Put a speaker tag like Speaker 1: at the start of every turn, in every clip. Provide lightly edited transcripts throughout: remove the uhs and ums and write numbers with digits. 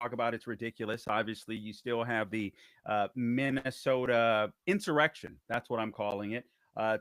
Speaker 1: talk about. It's ridiculous. Obviously, you still have the Minnesota insurrection. That's what I'm calling it.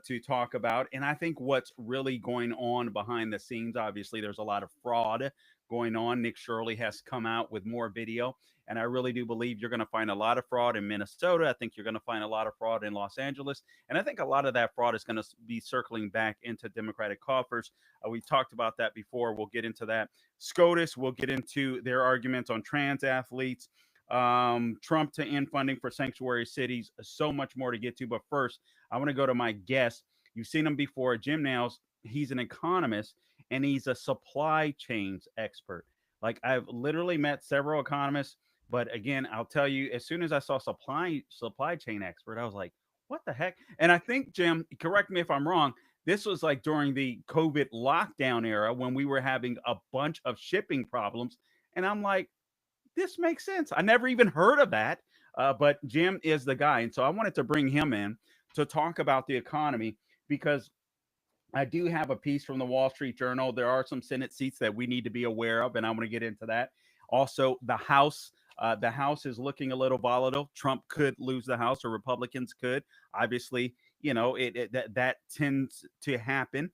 Speaker 1: To talk about. And I think what's really going on behind the scenes, obviously, there's a lot of fraud going on. Nick Shirley has come out with more video. And I really do believe you're going to find a lot of fraud in Minnesota. I think you're going to find a lot of fraud in Los Angeles. And I think a lot of that fraud is going to be circling back into Democratic coffers. We talked about that before. We'll get into that. SCOTUS, we'll get into their arguments on trans athletes. Trump to end funding for sanctuary cities. So much more to get to. But first, I want to go to my guest. You've seen him before, Jim Nails. He's an economist and he's a supply chains expert. Like I've literally met several economists, but again, I'll tell you, as soon as I saw supply chain expert, I was like, what the heck? And I think, Jim, correct me if I'm wrong. This was like during the COVID lockdown era when we were having a bunch of shipping problems. And I'm like, this makes sense. I never even heard of that. But Jim is the guy. And so I wanted to bring him in to talk about the economy because I do have a piece from the Wall Street Journal. There are some Senate seats that we need to be aware of, and I want to get into that. Also, the House. The House is looking a little volatile. Trump could lose the House, or Republicans could. Obviously, that tends to happen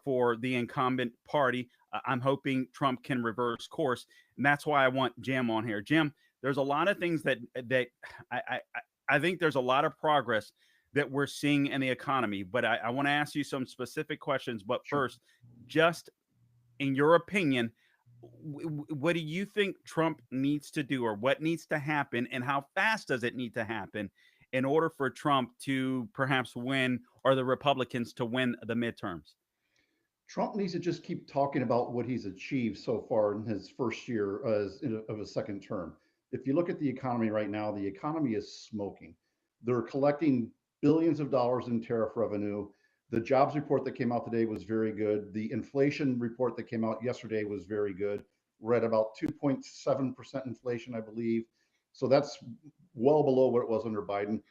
Speaker 1: for the incumbent party. I'm hoping Trump can reverse course, and that's why I want Jim on here. Jim, there's a lot of things that I I, I think there's a lot of progress that we're seeing in the economy, but I want to ask you some specific questions. But
Speaker 2: Sure.
Speaker 1: first, just in your opinion, what do you think Trump needs to do, or what needs to happen, and how fast does it need to happen in order for Trump to perhaps win, or the Republicans to win the midterms?
Speaker 2: Trump needs to just keep talking about what he's achieved so far in his first year of his second term. If you look at the economy right now, the economy is smoking. They're collecting billions of dollars in tariff revenue. The jobs report that came out today was very good. The inflation report that came out yesterday was very good. We're at about 2.7% inflation, I believe. So that's well below what it was under Biden.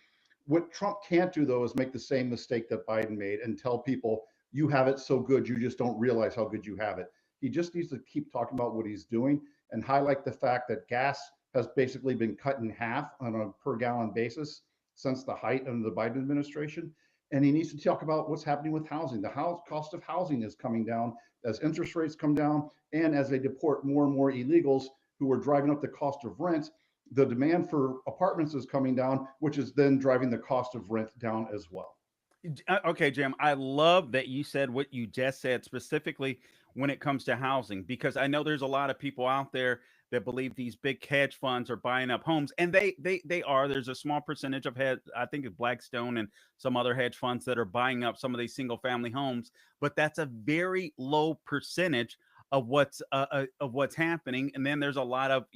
Speaker 2: What Trump can't do, though, is make the same mistake that Biden made and tell people, you have it so good, you just don't realize how good you have it. He just needs to keep talking about what he's doing and highlight the fact that gas has basically been cut in half on a per gallon basis since the height of the Biden administration. And he needs to talk about what's happening with housing. The house cost of housing is coming down as interest rates come down and as they deport more and more illegals who are driving up the cost of rent. The demand for apartments is coming down, which is then driving the cost of rent down as well.
Speaker 1: Okay, Jim, I love that you said what you just said, specifically when it comes to housing, because I know there's a lot of people out there that believe these big hedge funds are buying up homes, and they are. There's a small percentage of I think it's Blackstone and some other hedge funds that are buying up some of these single family homes, but that's a very low percentage of what's happening. And then there's a lot of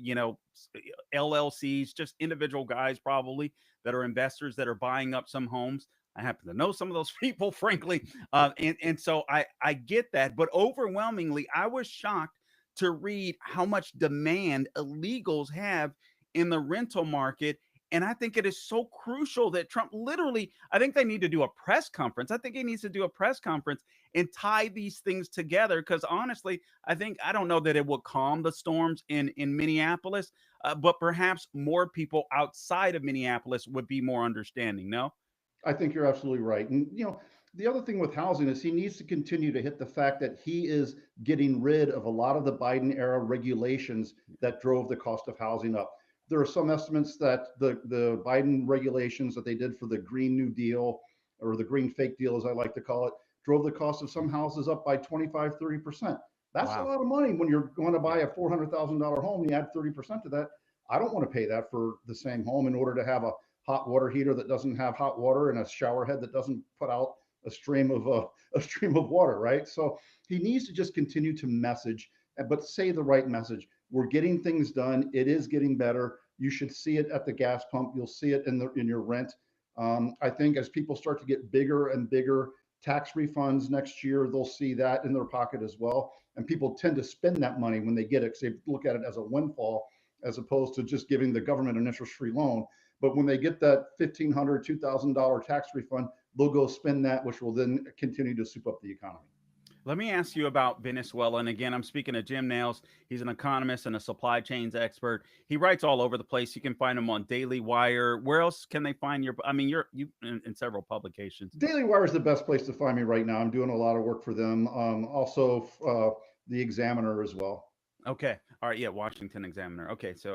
Speaker 1: LLCs, just individual guys probably that are investors that are buying up some homes. I happen to know some of those people, frankly. And so I get that. But overwhelmingly, I was shocked to read how much demand illegals have in the rental market. And I think it is so crucial that Trump literally, I think they need to do a press conference. I think he needs to do a press conference and tie these things together. Because honestly, I don't know that it will calm the storms in Minneapolis, but perhaps more people outside of Minneapolis would be more understanding. No?
Speaker 2: I think you're absolutely right. And, the other thing with housing is he needs to continue to hit the fact that he is getting rid of a lot of the Biden era regulations that drove the cost of housing up. There are some estimates that the Biden regulations that they did for the Green New Deal, or the Green Fake Deal, as I like to call it, drove the cost of some houses up by 25, 30%. That's a
Speaker 1: Wow.
Speaker 2: lot of money when you're going to buy
Speaker 1: Yeah.
Speaker 2: a $400,000 home. You add 30% to that. I don't want to pay that for the same home in order to have a hot water heater that doesn't have hot water and a shower head that doesn't put out a stream of water, right? So he needs to just continue to message, but say the right message. We're getting things done. It is getting better. You should see it at the gas pump. You'll see it in your rent. I think as people start to get bigger and bigger tax refunds next year, they'll see that in their pocket as well. And people tend to spend that money when they get it because they look at it as a windfall as opposed to just giving the government an interest-free loan. But when they get that $1,500, $2,000 tax refund, they'll go spend that, which will then continue to soup up the economy.
Speaker 1: Let me ask you about Venezuela. And again, I'm speaking to Jim Nails. He's an economist and a supply chains expert. He writes all over the place. You can find him on Daily Wire. Where else can they find your? I mean, you in several publications.
Speaker 2: Daily Wire is the best place to find me right now. I'm doing a lot of work for them. Also, the Examiner as well.
Speaker 1: Okay. All right. Yeah. Washington Examiner. Okay. So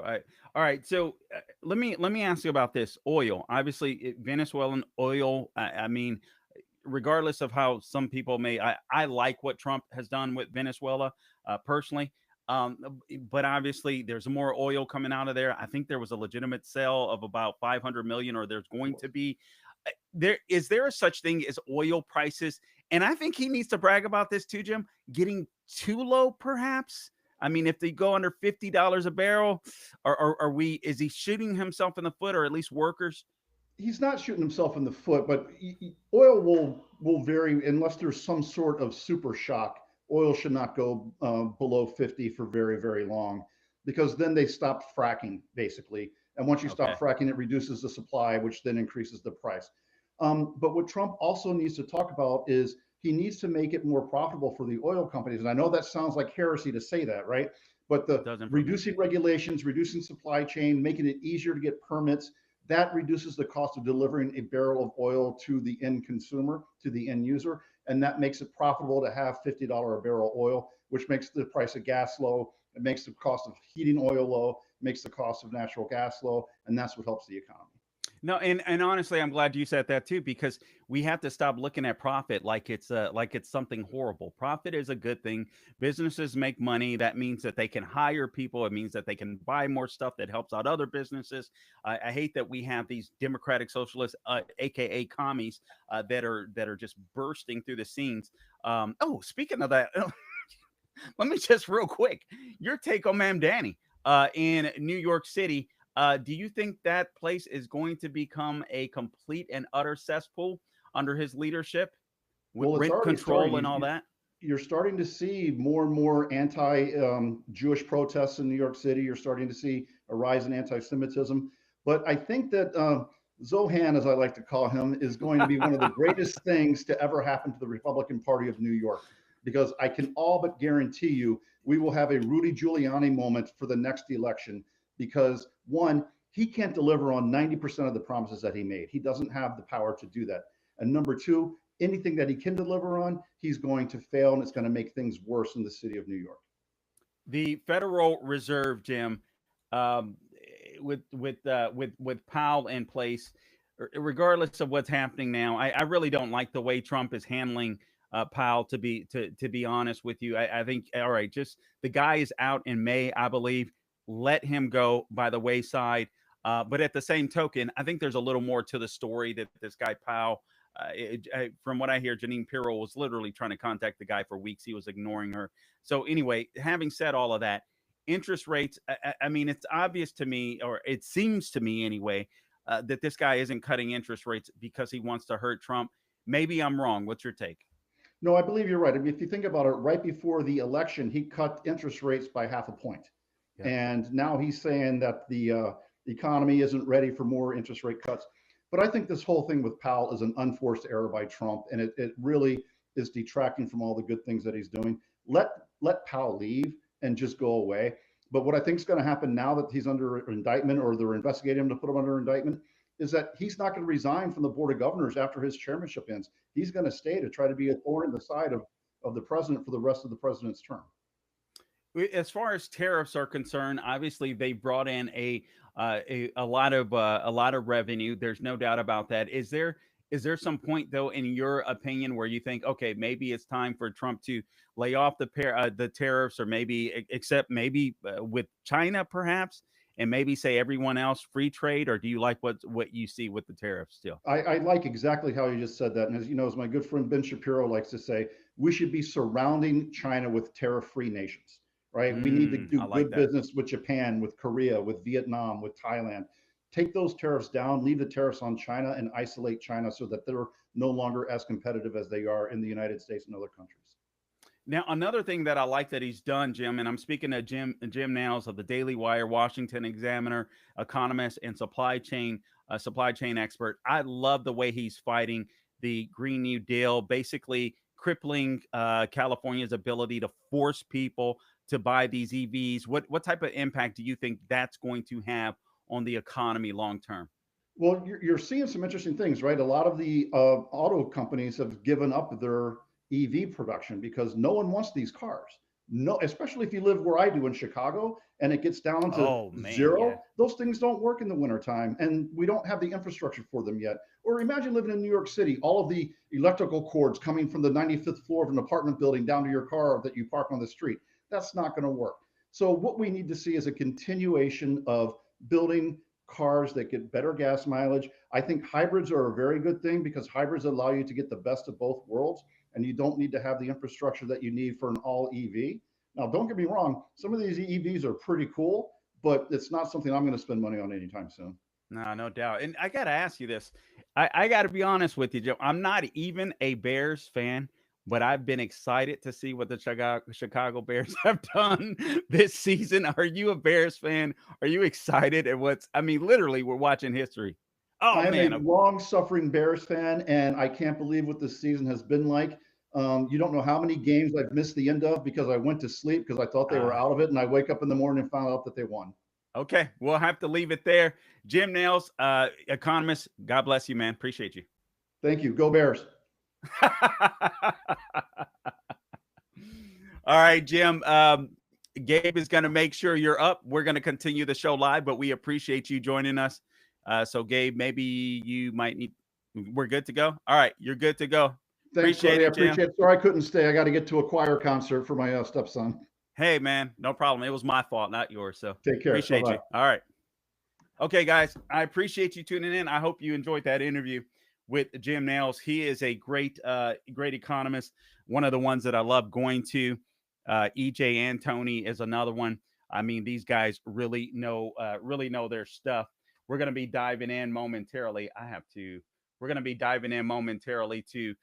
Speaker 1: all right. So let me ask you about this oil. Obviously, Venezuelan oil. I mean, regardless of how some people may, I like what Trump has done with Venezuela personally. But obviously, there's more oil coming out of there. I think there was a legitimate sale of about 500 million, or there's going to be. There a such thing as oil prices? And I think he needs to brag about this too, Jim. Getting too low, perhaps. I mean, if they go under $50 a barrel, are we? Is he shooting himself in the foot, or at least workers?
Speaker 2: He's not shooting himself in the foot, but oil will vary unless there's some sort of super shock. Oil should not go below 50 for very long, because then they stop fracking basically. And once you
Speaker 1: Okay.
Speaker 2: stop fracking, it reduces the supply, which then increases the price. But what Trump also needs to talk about is he needs to make it more profitable for the oil companies. And I know that sounds like heresy to say that, right? But
Speaker 1: It
Speaker 2: the
Speaker 1: doesn't for me.
Speaker 2: reducing regulations, reducing supply chain, making it easier to get permits, that reduces the cost of delivering a barrel of oil to the end consumer, to the end user. And that makes it profitable to have $50 a barrel oil, which makes the price of gas low. It makes the cost of heating oil low, makes the cost of natural gas low. And that's what helps the economy.
Speaker 1: No, and honestly, I'm glad you said that too, because we have to stop looking at profit like it's something horrible. Profit is a good thing. Businesses make money. That means that they can hire people. It means that they can buy more stuff that helps out other businesses. I hate that we have these democratic socialists, aka commies, that are just bursting through the scenes. Oh, speaking of that, let me just real quick your take on Mam Danny in New York City. Do you think that place is going to become a complete and utter cesspool under his leadership with
Speaker 2: Well, it's
Speaker 1: rent
Speaker 2: already
Speaker 1: control and
Speaker 2: starting.
Speaker 1: all that?
Speaker 2: You're starting to see more and more anti-Jewish protests in New York City. You're starting to see a rise in anti-Semitism. But I think that Zohan, as I like to call him, is going to be one of the greatest things to ever happen to the Republican Party of New York, because I can all but guarantee you we will have a Rudy Giuliani moment for the next election, because one, he can't deliver on 90% of the promises that he made. He doesn't have the power to do that. And number two, anything that he can deliver on, he's going to fail, and it's going to make things worse in the city of New York.
Speaker 1: The Federal Reserve, Jim, um, with Powell in place, regardless of what's happening now, I really don't like the way Trump is handling Powell. To be honest with you, I think all right, just the guy is out in May, I believe. Let him go by the wayside. But at the same token, I think there's a little more to the story that this guy Powell. From what I hear, Janine Pirro was literally trying to contact the guy for weeks. He was ignoring her. So anyway, having said all of that, interest rates. I mean, it's obvious to me, or it seems to me anyway, that this guy isn't cutting interest rates because he wants to hurt Trump. Maybe I'm wrong. What's your take?
Speaker 2: No, I believe you're right. I mean, if you think about it, right before the election, he cut interest rates by half a point.
Speaker 1: Yep.
Speaker 2: And now he's saying that the economy isn't ready for more interest rate cuts. But I think this whole thing with Powell is an unforced error by Trump, and it really is detracting from all the good things that he's doing. Let let Powell leave and just go away. But what I think is going to happen now that he's under indictment, or they're investigating him to put him under indictment, is that he's not going to resign from the board of governors after his chairmanship ends. He's going to stay to try to be a thorn in the side of the president for the rest of the president's term.
Speaker 1: As far as tariffs are concerned, obviously they brought in a lot of revenue. There's no doubt about that. Is there some point though, in your opinion, where you think, okay, maybe it's time for Trump to lay off the tariffs, or maybe accept maybe with China perhaps, and maybe say everyone else free trade, or do you like what you see with the tariffs still?
Speaker 2: I like exactly how you just said that. And as you know, as my good friend Ben Shapiro likes to say, we should be surrounding China with tariff-free nations, right? We need to do
Speaker 1: I like
Speaker 2: good
Speaker 1: that.
Speaker 2: business with Japan, with Korea, with Vietnam, with Thailand. Take those tariffs down, leave the tariffs on China, and isolate China so that they're no longer as competitive as they are in the United States and other countries.
Speaker 1: Now, another thing that I like that he's done, Jim, and I'm speaking to Jim Nails of the Daily Wire, Washington Examiner, economist, and supply chain expert. I love the way he's fighting the Green New Deal, basically crippling California's ability to force people to buy these EVs? What type of impact do you think that's going to have on the economy long term?
Speaker 2: Well, you're seeing some interesting things, right? A lot of the auto companies have given up their EV production because no one wants these cars. No, especially if you live where I do in Chicago and it gets down to
Speaker 1: Oh man, yeah.
Speaker 2: zero, those things don't work in the wintertime and we don't have the infrastructure for them yet. Or imagine living in New York City, all of the electrical cords coming from the 95th floor of an apartment building down to your car that you park on the street. That's not going to work. So, what we need to see is a continuation of building cars that get better gas mileage. I think hybrids are a very good thing because hybrids allow you to get the best of both worlds and you don't need to have the infrastructure that you need for an all EV. Now, don't get me wrong, some of these EVs are pretty cool, but it's not something I'm going to spend money on anytime soon.
Speaker 1: No, no doubt. And I got to ask you this. I got to be honest with you, Joe. I'm not even a Bears fan, but I've been excited to see what the Chicago Bears have done this season. Are you a Bears fan? Are you excited at what's, I mean, literally, we're watching history. Oh,
Speaker 2: I am a
Speaker 1: man.
Speaker 2: long suffering Bears fan, and I can't believe what this season has been like. You don't know how many games I've missed the end of because I went to sleep because I thought they were
Speaker 1: Uh,
Speaker 2: out of it, and I wake up in the morning and found out that they won.
Speaker 1: okay. We'll have to leave it there. Jim Nails, economist, God bless you, man. Appreciate you.
Speaker 2: Thank you. Go Bears.
Speaker 1: All right, Jim. Gabe is going to make sure you're up. We're going to continue the show live, but we appreciate you joining us. So, Gabe, maybe you might need. We're good to go. All right, you're good to go.
Speaker 2: Thanks,
Speaker 1: Appreciate
Speaker 2: Cody. I
Speaker 1: it, Jim.
Speaker 2: appreciate it. Sorry I couldn't stay. I got to get to a choir concert for my stepson.
Speaker 1: Hey, man, no problem. It was my fault, not yours. So,
Speaker 2: Take care.
Speaker 1: appreciate
Speaker 2: Bye-bye.
Speaker 1: you. All right. Okay, guys, I appreciate you tuning in. I hope you enjoyed that interview with Jim Nails. He is a great, great economist. One of the ones that I love going to. EJ Antoni is another one. I mean, these guys really know their stuff. We're going to be diving in momentarily. We're going to be diving in momentarily to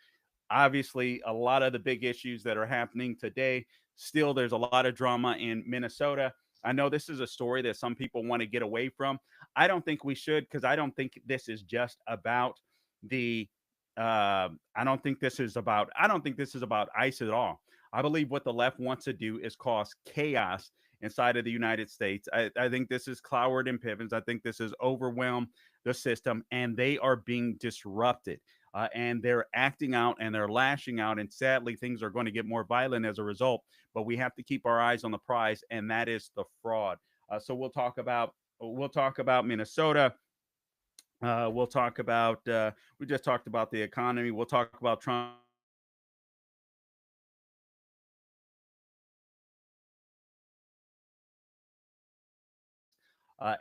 Speaker 1: obviously a lot of the big issues that are happening today. Still, there's a lot of drama in Minnesota. I know this is a story that some people want to get away from. I don't think we should because I don't think this is just about the. I don't think this is about ICE at all. I believe what the left wants to do is cause chaos inside of the United States. I think this is Cloward and Pivens. I think this is overwhelm the system, and they are being disrupted. And they're acting out and they're lashing out. And sadly, things are going to get more violent as a result. But we have to keep our eyes on the prize, and that is the fraud. So we'll talk about Minnesota. We'll talk about we just talked about the economy. We'll talk about Trump.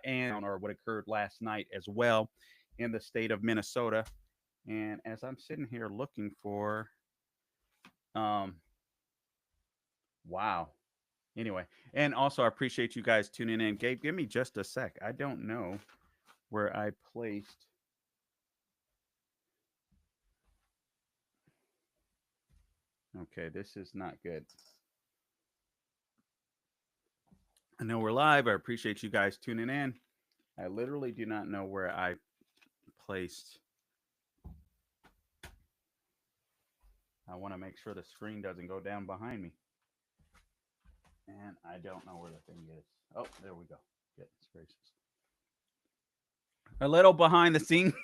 Speaker 1: And or what occurred last night as well in the state of Minnesota. And as I'm sitting here looking for, wow. Anyway, and also I appreciate you guys tuning in. Gabe, give me just a sec. I don't know where I placed. Okay, this is not good. I know we're live. I appreciate you guys tuning in. I literally do not know where I placed. I want to make sure the screen doesn't go down behind me. And I don't know where the thing is. Oh, there we go. Goodness gracious. A little behind the scenes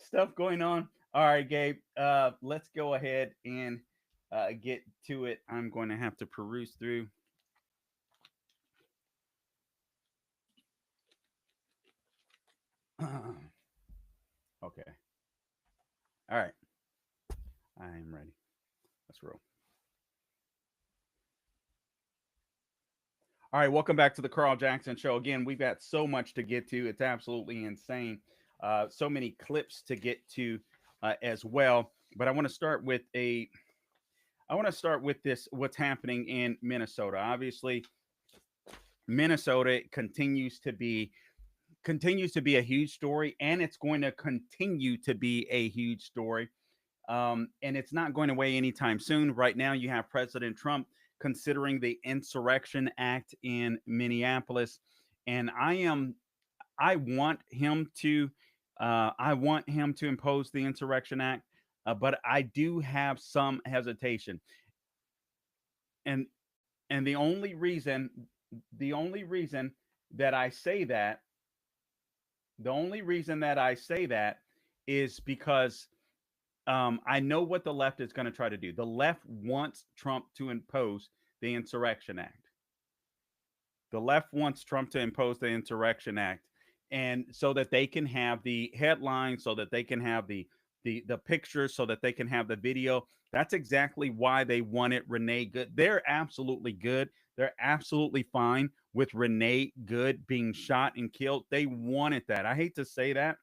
Speaker 1: stuff going on. All right, Gabe. Let's go ahead and get to it. I'm going to have to peruse through. Okay. All right. I am ready. Let's roll. All right, welcome back to the Carl Jackson Show. Again, we've got so much to get to. It's absolutely insane. So many clips to get to as well. But I want to start with this. What's happening in Minnesota? Obviously, Minnesota continues to be a huge story, and it's going to continue to be a huge story. And it's not going away anytime soon. Right now, you have President Trump considering the Insurrection Act in Minneapolis, and I want him to impose the Insurrection Act. but I do have some hesitation, and and the only reason that I say that, the only reason that I say that is because I know what the left is going to try to do. The left wants Trump to impose the Insurrection Act. The left wants Trump to impose the Insurrection Act, and so that they can have the headlines, so that they can have the pictures, so that they can have the video. That's exactly why they wanted Renee Good. They're absolutely good. They're absolutely fine with Renee Good being shot and killed. They wanted that. I hate to say that.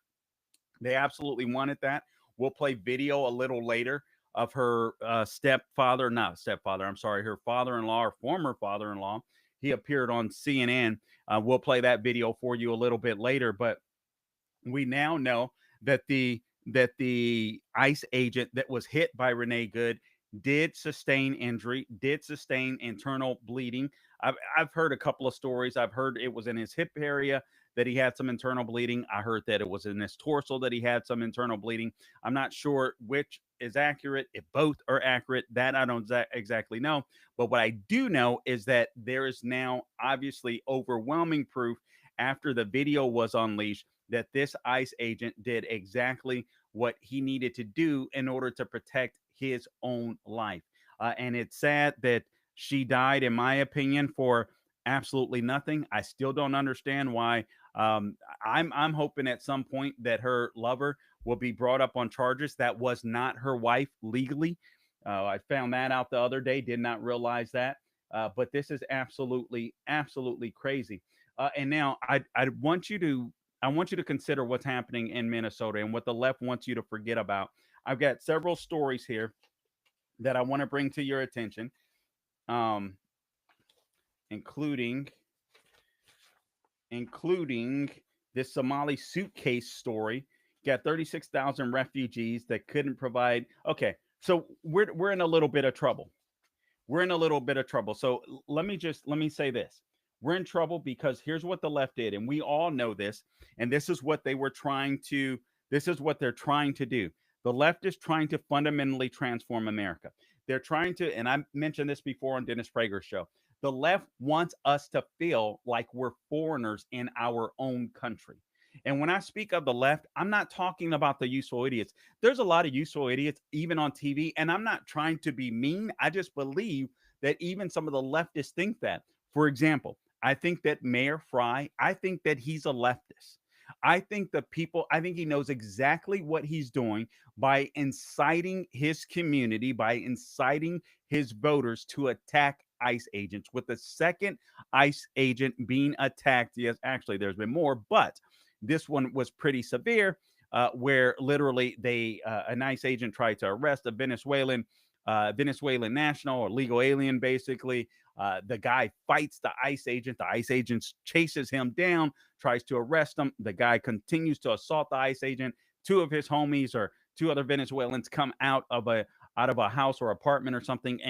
Speaker 1: They absolutely wanted that. We'll play video a little later of her stepfather, not stepfather, I'm sorry, her father in law or former father in law. He appeared on CNN. We'll play that video for you a little bit later. But we now know that the ICE agent that was hit by Renee Good did sustain injury, did sustain internal bleeding. I've heard a couple of stories. I've heard it was in his hip area that he had some internal bleeding. I heard that it was in his torso that he had some internal bleeding. I'm not sure which is accurate. If both are accurate, that I don't exactly know. But what I do know is that there is now obviously overwhelming proof after the video was unleashed that this ICE agent did exactly what he needed to do in order to protect his own life. And it's sad that she died, in my opinion, for absolutely nothing. I still don't understand why. I'm hoping at some point that her lover will be brought up on charges. That was not her wife legally. I found that out the other day. Did not realize that. But this is absolutely, absolutely crazy. And now I want you to consider what's happening in Minnesota and what the left wants you to forget about. I've got several stories here that I want to bring to your attention, um, including including this Somali suitcase story. Got 36,000 refugees that couldn't provide. Okay, so we're in a little bit of trouble. We're in a little bit of trouble. So let me say this. We're in trouble because here's what the left did, and we all know this, and this is what they were trying to this is what they're trying to do. The left is trying to fundamentally transform America. They're trying to, and I mentioned this before on Dennis Prager's show. The left wants us to feel like we're foreigners in our own country. And when I speak of the left, I'm not talking about the useful idiots. There's a lot of useful idiots, even on TV. And I'm not trying to be mean. I just believe that even some of the leftists think that. For example, I think that Mayor Fry, I think that he's a leftist. I think he knows exactly what he's doing by inciting his community, by inciting his voters to attack ICE agents, with the second ICE agent being attacked. Yes, actually, there's been more, but this one was pretty severe, where literally an ICE agent tried to arrest a Venezuelan national or legal alien, basically. The guy fights the ICE agent. The ICE agent chases him down, tries to arrest him. The guy continues to assault the ICE agent. Two of his homies or two other Venezuelans come out of a house or apartment or something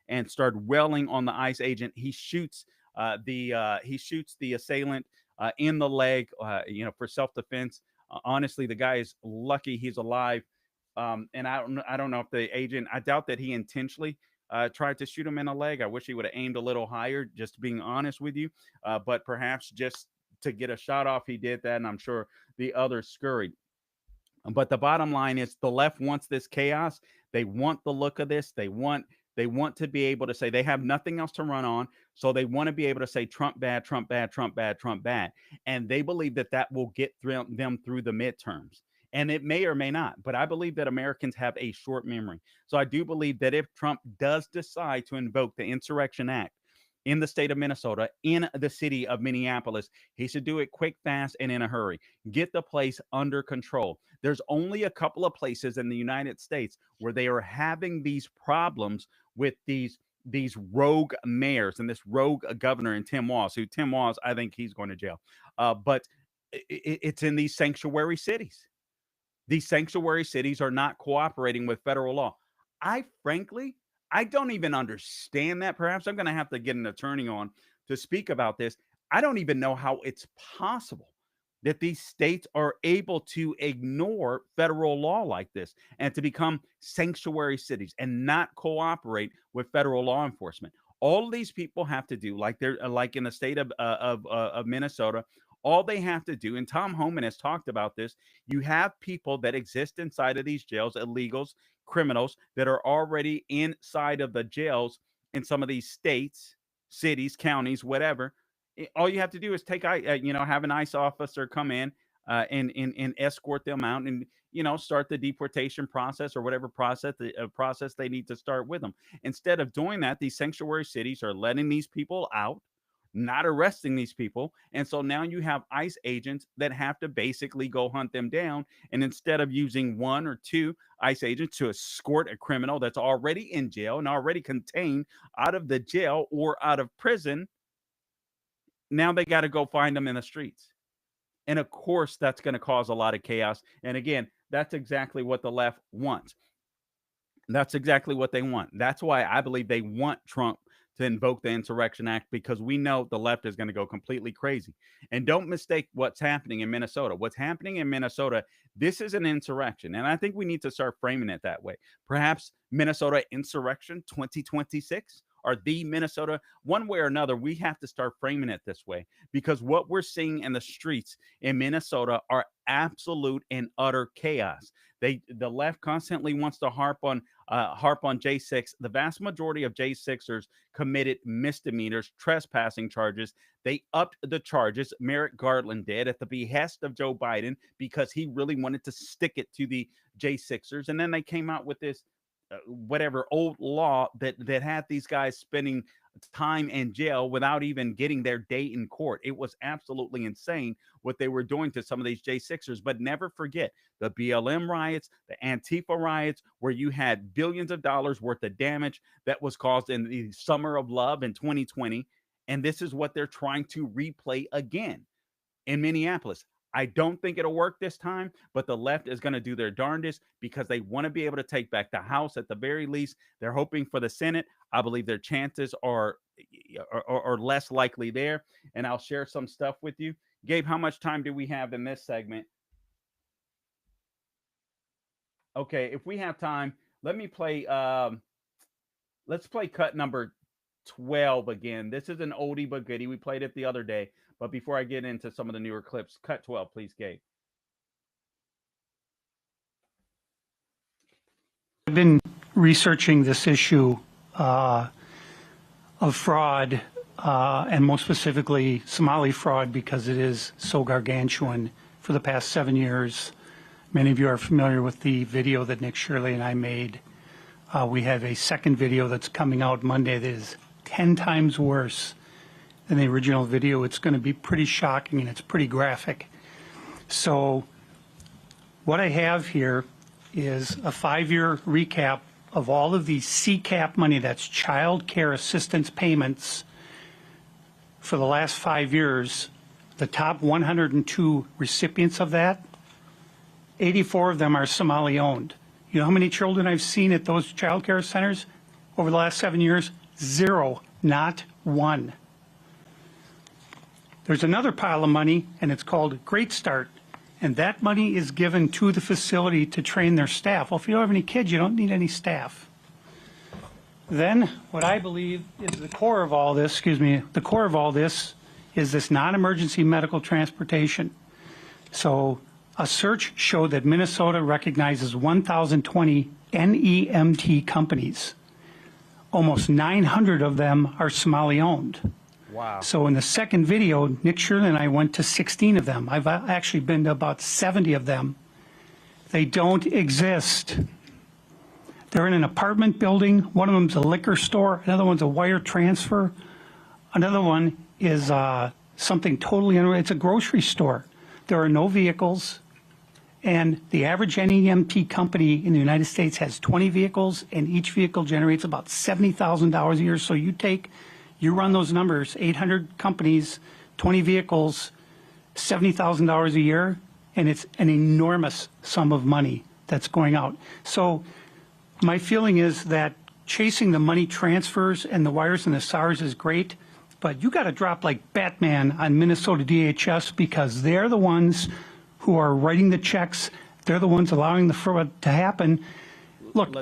Speaker 1: and start wailing on the ICE agent. He shoots the assailant in the leg, for self defense. Honestly, the guy is lucky he's alive. And I don't know if the agent. I doubt that he intentionally tried to shoot him in the leg. I wish he would have aimed a little higher. Just being honest with you, but perhaps just to get a shot off, he did that, and I'm sure the others scurried. But the bottom line is the left wants this chaos. They want the look of this. They want to be able to say they have nothing else to run on. So they want to be able to say Trump bad, Trump bad, Trump bad, Trump bad. And they believe that that will get them through the midterms. And it may or may not. But I believe that Americans have a short memory. So I do believe that if Trump does decide to invoke the Insurrection Act in the state of Minnesota, in the city of Minneapolis, he should do it quick, fast, and in a hurry. Get the place under control. There's only a couple of places in the United States where they are having these problems with these rogue mayors and this rogue governor in Tim Walz, who Tim Walz, I think he's going to jail. But it's in these sanctuary cities. These sanctuary cities are not cooperating with federal law. I frankly, I don't even understand that. Perhaps I'm going to have to get an attorney on to speak about this. I don't even know how it's possible. that these states are able to ignore federal law like this and to become sanctuary cities and not cooperate with federal law enforcement. All of these people have to do, like they're like in the state of Minnesota, all they have to do, and Tom Homan has talked about this, you have people that exist inside of these jails, illegals, criminals that are already inside of the jails in some of these states, cities, counties, whatever. All you have to do is have an ICE officer come in and escort them out, and start the deportation process or whatever process they need to start with them. Instead of doing that, these sanctuary cities are letting these people out, not arresting these people. And so now you have ICE agents that have to basically go hunt them down. And instead of using one or two ICE agents to escort a criminal that's already in jail and already contained out of the jail or out of prison, now they got to go find them in the streets. And of course, that's going to cause a lot of chaos. And again, that's exactly what the left wants. That's exactly what they want. That's why I believe they want Trump to invoke the Insurrection Act, because we know the left is going to go completely crazy. And don't mistake what's happening in Minnesota. What's happening in Minnesota, this is an insurrection. And I think we need to start framing it that way. Perhaps Minnesota Insurrection 2026, or the Minnesota, one way or another, we have to start framing it this way, because what we're seeing in the streets in Minnesota are absolute and utter chaos. The left constantly wants to harp on J6. The vast majority of J6ers committed misdemeanors, trespassing charges. They upped the charges. Merrick Garland did at the behest of Joe Biden, because he really wanted to stick it to the J6ers. And then they came out with this whatever old law that had these guys spending time in jail without even getting their day in court. It was absolutely insane what they were doing to some of these J6ers. But never forget the BLM riots, the Antifa riots, where you had billions of dollars worth of damage that was caused in the summer of love in 2020. And this is what they're trying to replay again in Minneapolis. I don't think it'll work this time, but the left is going to do their darndest, because they want to be able to take back the House at the very least. They're hoping for the Senate. I believe their chances are less likely there. And I'll share some stuff with you. Gabe, how much time do we have in this segment? Okay, if we have time, let me play. Let's play cut number 12 again. This is an oldie but goodie. We played it the other day. But before I get into some of the newer clips, cut 12, please, Gabe.
Speaker 3: I've been researching this issue of fraud, and most specifically Somali fraud, because it is so gargantuan, for the past 7 years. Many of you are familiar with the video that Nick Shirley and I made. We have a second video that's coming out Monday that is 10 times worse than the original video. It's going to be pretty shocking, and it's pretty graphic. So what I have here is a 5-year recap of all of the CCAP money, that's child care assistance payments, for the last 5 years. The top 102 recipients of that, 84 of them are Somali owned. You know how many children I've seen at those child care centers over the last 7 years? 0, not one. There's another pile of money, and it's called Great Start, and that money is given to the facility to train their staff. Well, if you don't have any kids, you don't need any staff. Then what I believe is the core of all this, the core of all this is this non-emergency medical transportation. So a search showed that Minnesota recognizes 1,020 NEMT companies. Almost 900 of them are Somali owned.
Speaker 1: Wow.
Speaker 3: So in the second video, Nick Shirley and I went to 16 of them. I've actually been to about 70 of them. They don't exist. They're in an apartment building. One of them's a liquor store. Another one's a wire transfer. Another one is something totally unreal. It's a grocery store. There are no vehicles. And the average NEMT company in the United States has 20 vehicles, and each vehicle generates about $70,000 a year. So you run those numbers, 800 companies, 20 vehicles, $70,000 a year, and it's an enormous sum of money that's going out. So my feeling is that chasing the money transfers and the wires and the SARS is great, but you got to drop like Batman on Minnesota DHS because they're the ones who are writing the checks. They're the ones allowing the fraud to happen. Look,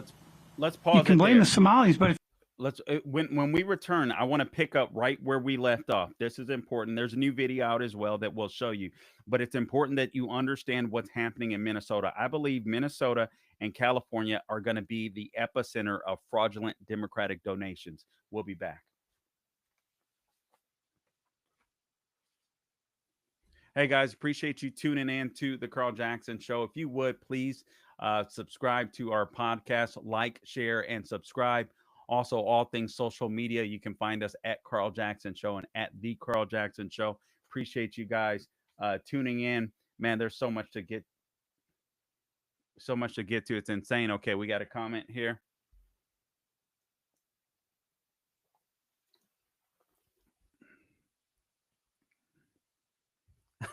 Speaker 1: let's pause.
Speaker 3: You can blame the Somalis, but
Speaker 1: when we return, I want to pick up right where we left off. This is important. There's a new video out as well that will show you, but it's important that you understand what's happening in Minnesota. I believe Minnesota and California are going to be the epicenter of fraudulent Democratic donations. We'll be back. Hey guys, appreciate you tuning in to the Carl Jackson Show. If you would, please subscribe to our podcast, like, share, and subscribe. Also, all things social media, you can find us at Carl Jackson Show and at The Carl Jackson Show. Appreciate you guys tuning in. Man, there's so much to get to. It's insane. Okay, we got a comment here.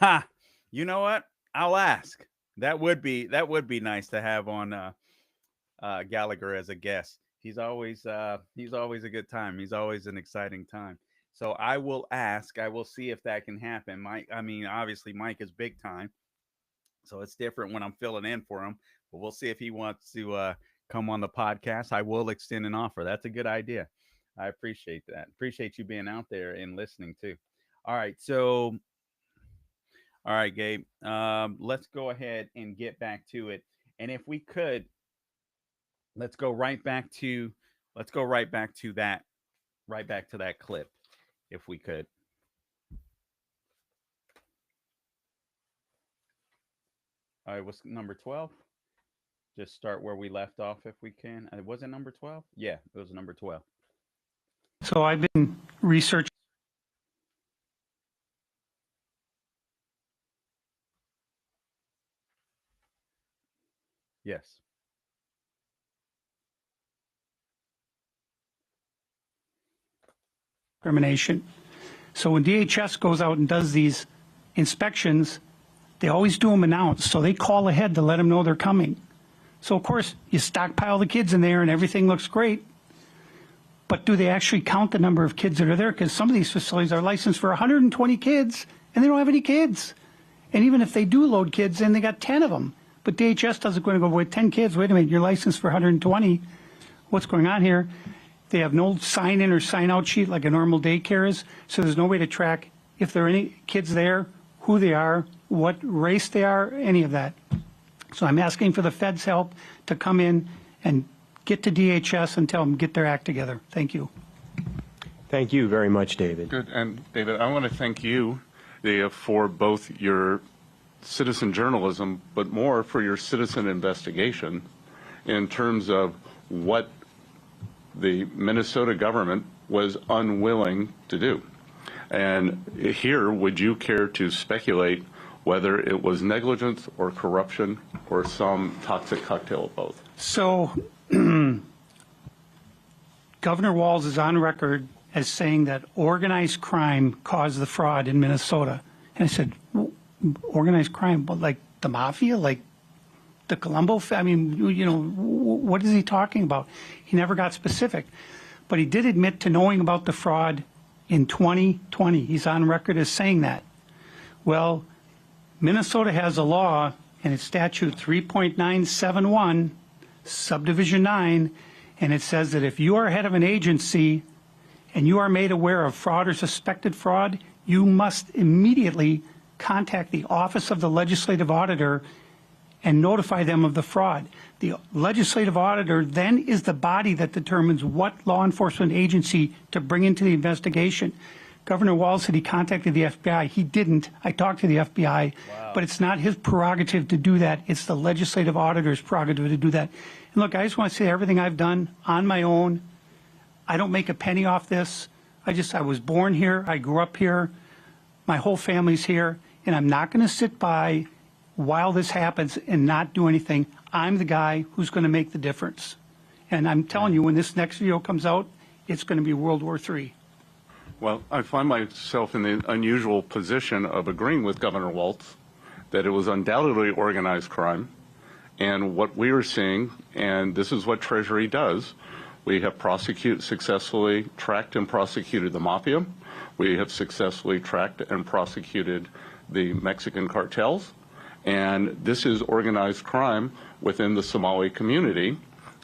Speaker 1: Ha! You know what? I'll ask. That would be nice to have on Gallagher as a guest. He's always a good time. He's always an exciting time. So I will ask. I will see if that can happen. Mike, I mean, obviously Mike is big time, so it's different when I'm filling in for him. But we'll see if he wants to come on the podcast. I will extend an offer. That's a good idea. I appreciate that. Appreciate you being out there and listening too. All right, so. All right, Gabe, let's go ahead and get back to it. And if we could, let's go right back to that clip, if we could. All right, what's number 12? Just start where we left off if we can. Was it number 12? Yeah, it was number 12.
Speaker 3: So I've been researching.
Speaker 1: Yes.
Speaker 3: Discrimination. So when DHS goes out and does these inspections, they always do them announced. So they call ahead to let them know they're coming. So of course you stockpile the kids in there and everything looks great. But do they actually count the number of kids that are there? Because some of these facilities are licensed for 120 kids and they don't have any kids. And even if they do load kids in, they got 10 of them. But DHS doesn't go with 10 kids. Wait a minute, you're licensed for 120. What's going on here? They have no sign-in or sign-out sheet like a normal daycare is, so there's no way to track if there are any kids there, who they are, what race they are, any of that. So I'm asking for the Fed's help to come in and get to DHS and tell them get their act together. Thank you.
Speaker 4: Thank you very much, David.
Speaker 5: Good. And David, I want to thank you for both your citizen journalism, but more for your citizen investigation in terms of what the Minnesota government was unwilling to do. And here, would you care to speculate whether it was negligence or corruption or some toxic cocktail of both?
Speaker 3: So Governor Walz is on record as saying that organized crime caused the fraud in Minnesota. And I said, organized crime, but like the mafia, like the Colombo, I mean, you know, what is he talking about? He never got specific, but he did admit to knowing about the fraud in 2020. He's on record as saying that. Well, Minnesota has a law, and it's statute 3.971, subdivision 9, and it says that if you are head of an agency and you are made aware of fraud or suspected fraud, you must immediately contact the Office of the Legislative Auditor and notify them of the fraud. The Legislative Auditor then is the body that determines what law enforcement agency to bring into the investigation. Governor Walz said he contacted the FBI. He didn't. I talked to the FBI, but it's not his prerogative to do that. It's the Legislative Auditor's prerogative to do that. And look, I just want to say everything I've done on my own. I don't make a penny off this. I was born here. I grew up here. My whole family's here. And I'm not going to sit by while this happens and not do anything. I'm the guy who's going to make the difference. And I'm telling you, when this next video comes out, it's going to be World War III.
Speaker 5: Well, I find myself in the unusual position of agreeing with Governor Walz that it was undoubtedly organized crime. And what we are seeing, and this is what Treasury does, we have successfully tracked and prosecuted the mafia. We have successfully tracked and prosecuted the Mexican cartels, and this is organized crime within the Somali community.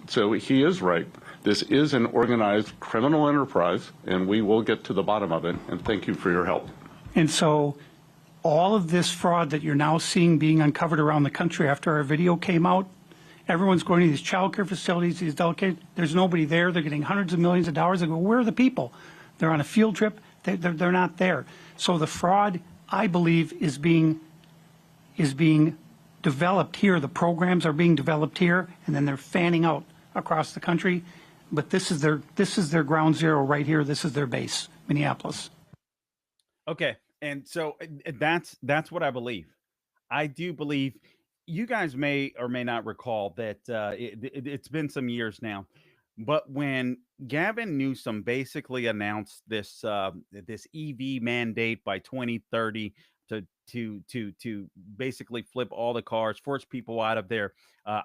Speaker 5: So he is right. This is an organized criminal enterprise, and we will get to the bottom of it, and thank you for your help.
Speaker 3: And so all of this fraud that you're now seeing being uncovered around the country after our video came out, everyone's going to these child care facilities, these delicate, there's nobody there. They're getting hundreds of millions of dollars. They go, where are the people? They're on a field trip. They're not there. So the fraud, I believe, is being developed here. The programs are being developed here, and then they're fanning out across the country. But this is their ground zero right here. This is their base, Minneapolis.
Speaker 1: Okay, and so that's what I believe. I do believe. You guys may or may not recall that it's been some years now, but when Gavin Newsom basically announced this this EV mandate by 2030 to basically flip all the cars, force people out of their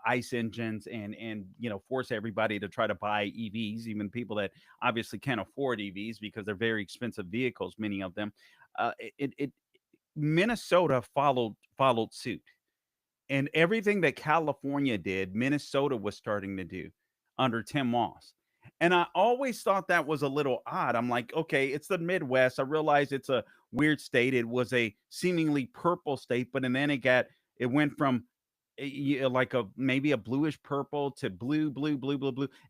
Speaker 1: ICE engines, and force everybody to try to buy EVs, even people that obviously can't afford EVs because they're very expensive vehicles, many of them. Minnesota followed suit. And everything that California did, Minnesota was starting to do under Tim Walz. And I always thought that was a little odd. I'm like, okay, it's the Midwest. I realize it's a weird state. It was a seemingly purple state, but and then it went from like maybe a bluish purple to blue,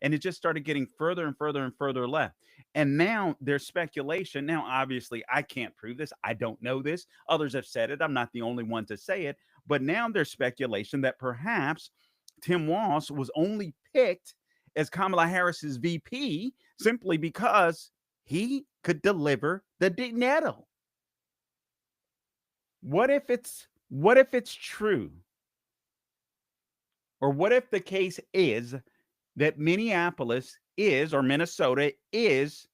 Speaker 1: and it just started getting further and further and further left. And now there's speculation. Now, obviously, I can't prove this. I don't know this. Others have said it. I'm not the only one to say it. But now there's speculation that perhaps Tim Walz was only picked as Kamala Harris's VP simply because he could deliver the dinero. What if it's true? Or what if the case is that Minneapolis is, or Minnesota is,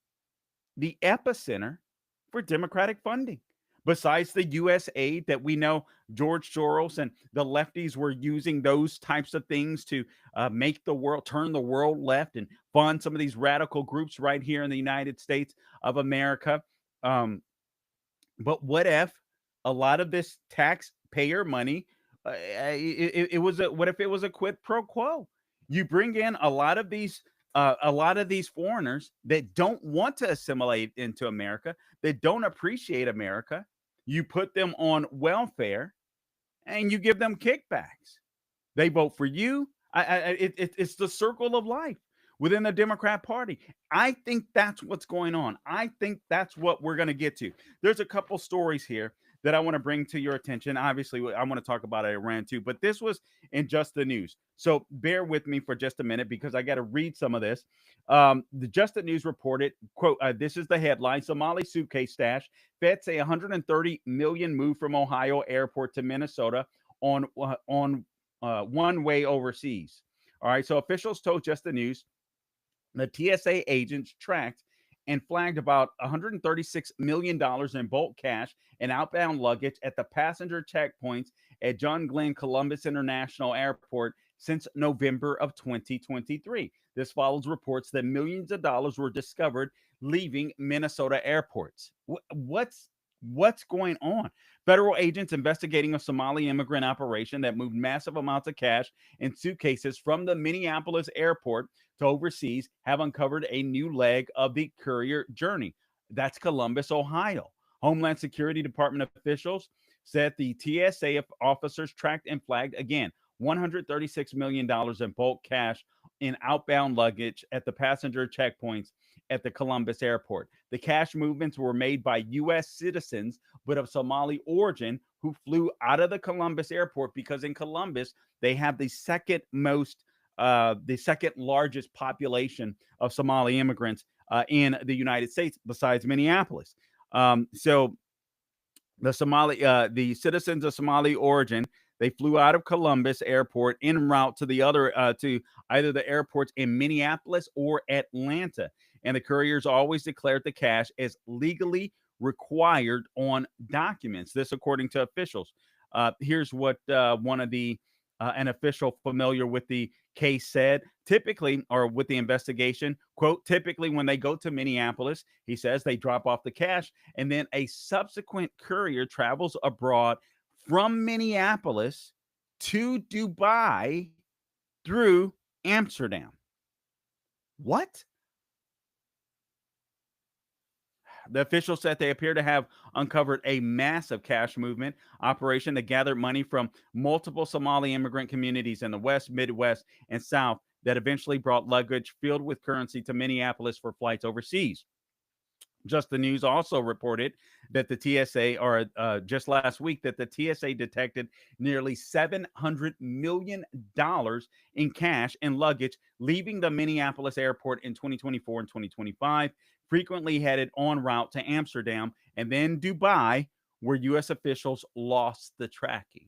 Speaker 1: the epicenter for Democratic funding? Besides the U.S. aid that we know George Soros and the lefties were using those types of things to turn the world left and fund some of these radical groups right here in the United States of America. But what if a lot of this taxpayer money, what if it was a quid pro quo? You bring in a lot of these foreigners that don't want to assimilate into America, that don't appreciate America. You put them on welfare, and you give them kickbacks. They vote for you. It's the circle of life within the Democrat Party. I think that's what's going on. I think that's what we're going to get to. There's a couple stories here that I want to bring to your attention. Obviously, I want to talk about Iran too, but this was in Just the News. So bear with me for just a minute because I got to read some of this. The Just the News reported, quote, this is the headline: Somali suitcase stash. Feds say 130 million moved from Ohio airport to Minnesota on one way overseas. All right. So officials told Just the News the TSA agents tracked and flagged about $136 million in bulk cash and outbound luggage at the passenger checkpoints at John Glenn Columbus International Airport since November of 2023. This follows reports that millions of dollars were discovered leaving Minnesota airports. What's going on? Federal agents investigating a Somali immigrant operation that moved massive amounts of cash in suitcases from the Minneapolis airport to overseas have uncovered a new leg of the courier journey. That's Columbus, Ohio. Homeland Security Department officials said the TSA officers tracked and flagged again $136 million in bulk cash in outbound luggage at the passenger checkpoints at the Columbus airport. The cash movements were made by U.S. citizens, but of Somali origin, who flew out of the Columbus airport because in Columbus, they have the second largest population of Somali immigrants in the United States, besides Minneapolis. So the citizens of Somali origin, they flew out of Columbus airport en route to to either the airports in Minneapolis or Atlanta. And the couriers always declared the cash as legally required on documents. This, according to officials. Here's what one of the An official familiar with the case said, typically, or with the investigation, quote, typically when they go to Minneapolis, he says they drop off the cash and then a subsequent courier travels abroad from Minneapolis to Dubai through Amsterdam. What? The officials said they appear to have uncovered a massive cash movement operation that gathered money from multiple Somali immigrant communities in the West, Midwest, and South that eventually brought luggage filled with currency to Minneapolis for flights overseas. Just the News also reported that the TSA, or just last week, that the TSA detected nearly $700 million in cash and luggage leaving the Minneapolis airport in 2024 and 2025, frequently headed en route to Amsterdam and then Dubai, where U.S. officials lost the tracking.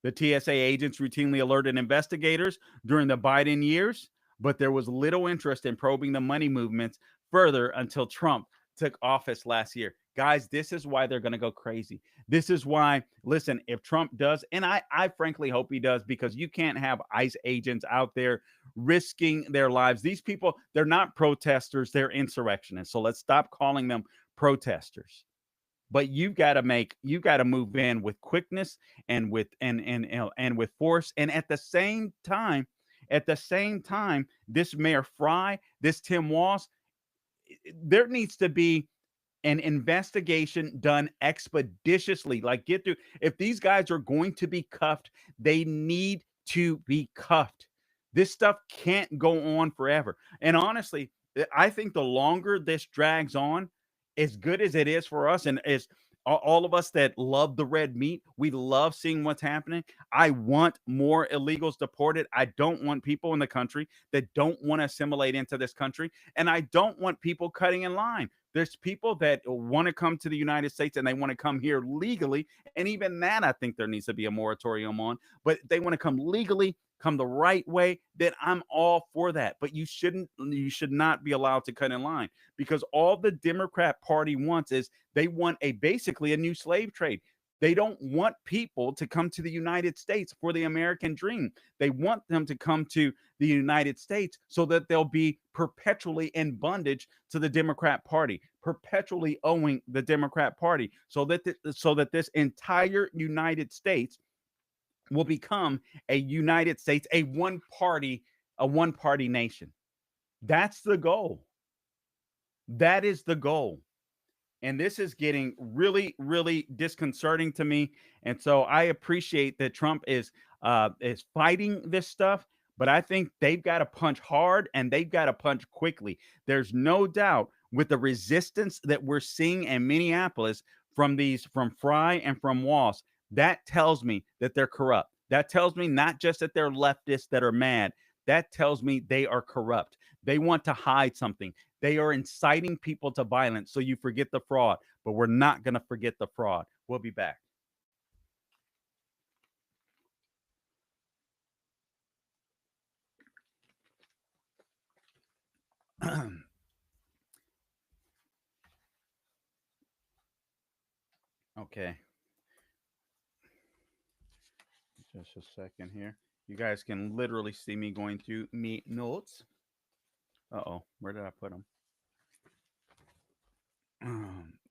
Speaker 1: The TSA agents routinely alerted investigators during the Biden years, but there was little interest in probing the money movements further until Trump took office last year. Guys, this is why they're going to go crazy. This is why, listen, if Trump does, and I frankly hope he does, because you can't have ICE agents out there risking their lives. These people, they're not protesters, they're insurrectionists. So let's stop calling them protesters. But you've got to move in with quickness and with and with force. And at the same time, this Mayor Fry, this Tim Walz, there needs to be an investigation done expeditiously. Like, get through. If these guys are going to be cuffed, they need to be cuffed. This stuff can't go on forever. And honestly, I think the longer this drags on, as good as it is for us, and as all of us that love the red meat, we love seeing what's happening. I want more illegals deported. I don't want people in the country that don't want to assimilate into this country. And I don't want people cutting in line. There's people that want to come to the United States and they want to come here legally. And even that, I think there needs to be a moratorium on. But they want to come legally, come the right way, then I'm all for that. But you should not be allowed to cut in line, because all the Democrat Party wants is they want basically a new slave trade. They don't want people to come to the United States for the American dream. They want them to come to the United States so that they'll be perpetually in bondage to the Democrat Party, perpetually owing the Democrat Party, so that this entire United States will become a United States, a one party nation. That's the goal. That is the goal. And this is getting really, really disconcerting to me. And so I appreciate that Trump is fighting this stuff, but I think they've got to punch hard and they've got to punch quickly. There's no doubt, with the resistance that we're seeing in Minneapolis from Fry and from Walz, that tells me that they're corrupt. That tells me not just that they're leftists that are mad. That tells me they are corrupt. They want to hide something. They are inciting people to violence, so you forget the fraud. But we're not going to forget the fraud. We'll be back. Okay. Just a second here. You guys can literally see me going through me notes. Uh-oh, where did I put them?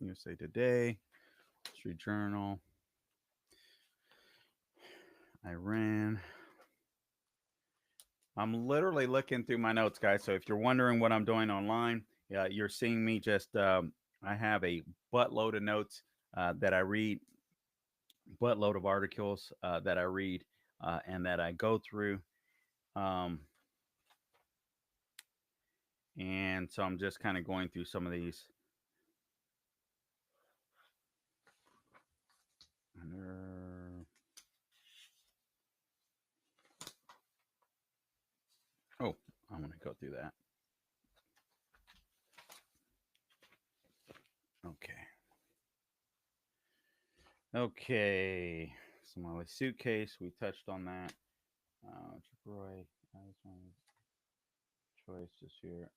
Speaker 1: USA Today, Street Journal, Iran. I'm literally looking through my notes, guys. So if you're wondering what I'm doing online, you're seeing me just, I have a buttload of notes that I read, buttload of articles that I read and that I go through. And so I'm just kind of going through some of these. Oh, I'm going to go through that. Okay. Somali suitcase. We touched on that. Roy, choice this year.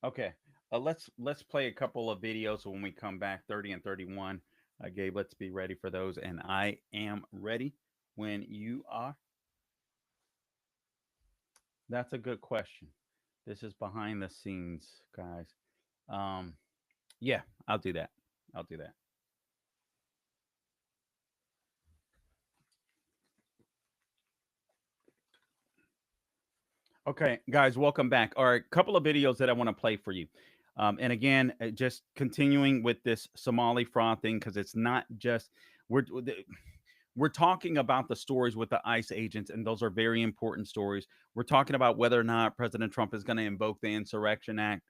Speaker 1: Okay. Let's play a couple of videos when we come back. 30 and 31. Gabe, let's be ready for those. And I am ready. when you are? That's a good question. This is behind the scenes, guys. Um, yeah, I'll do that. I'll do that. Okay, guys, welcome back. All right, couple of videos that I want to play for you. And again, just continuing with this Somali fraud thing because it's not just we're we're talking about the stories with the ICE agents, and those are very important stories. We're talking about whether or not President Trump is going to invoke the Insurrection Act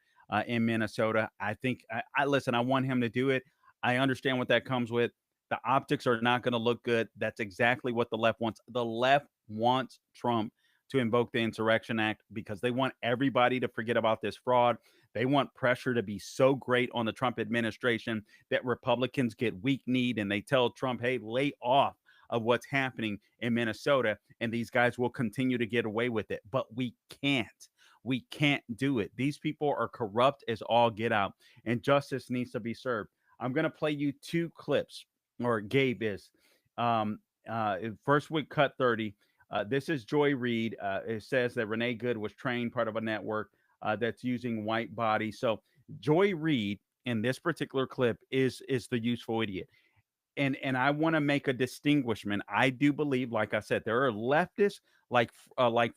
Speaker 1: in Minnesota. I think I listen. I want him to do it. I understand what that comes with. The optics are not going to look good. That's exactly what the left wants. The left wants Trump to invoke the Insurrection Act because they want everybody to forget about this fraud. They want pressure to be so great on the Trump administration that Republicans get weak kneed and they tell Trump, hey, lay off of what's happening in Minnesota, and these guys will continue to get away with it. But we can't. We can't do it. These people are corrupt as all get out, and justice needs to be served. I'm going to play you two clips, or Gabe is. Um, First with cut 30. This is Joy Reid. It says that Renee Good was trained part of a network that's using white bodies. So Joy Reid in this particular clip is the useful idiot. And I want to make a distinguishment. I do believe, like I said, there are leftists like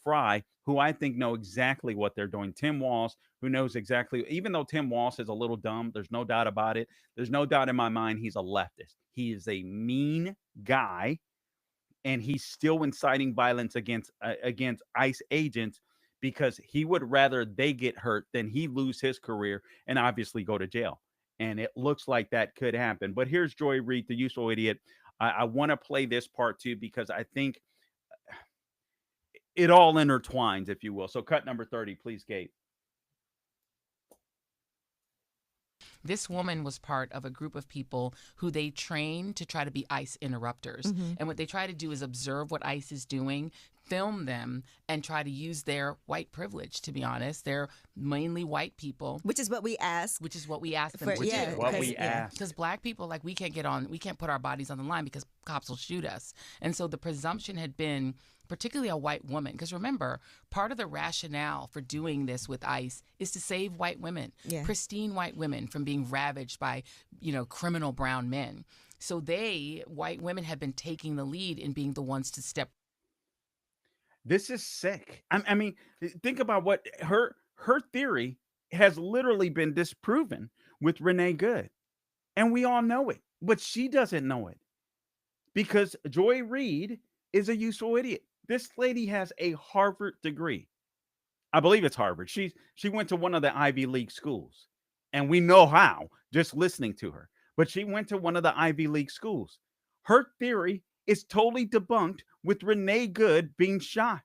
Speaker 1: Fry who I think know exactly what they're doing. Tim Walz, who knows exactly, even though Tim Walz is a little dumb, there's no doubt about it. There's no doubt in my mind he's a leftist. He is a mean guy, and he's still inciting violence against ICE agents because he would rather they get hurt than he lose his career and obviously go to jail. And it looks like that could happen. But here's Joy Reid, the useful idiot. I want to play this part too because I think it all intertwines, if you will. So cut number 30, please, Gabe.
Speaker 6: This woman was part of a group of people who they train to try to be ICE interrupters. And what they try to do is observe what ICE is doing, film them, and try to use their white privilege, to be honest. They're mainly white people.
Speaker 7: Which is what we ask.
Speaker 6: Which is what we ask them
Speaker 7: For-
Speaker 6: to
Speaker 7: yeah,
Speaker 6: do.
Speaker 1: What we ask.
Speaker 6: Because black people, like, we can't put our bodies on the line because cops will shoot us. And so the presumption had been, particularly a white woman, because remember, part of the rationale for doing this with ICE is to save white women, pristine white women, from being ravaged by, criminal brown men. So white women, have been taking the lead in being the ones to step.
Speaker 1: This is sick. I mean, think about what her theory has literally been disproven with Renee Good. And we all know it, but she doesn't know it because Joy Reid is a useful idiot. This lady has a Harvard degree. I believe it's Harvard. She went to one of the Ivy League schools, and we know how just listening to her. But she went to one of the Ivy League schools. Her theory is totally debunked with Renee Good being shot.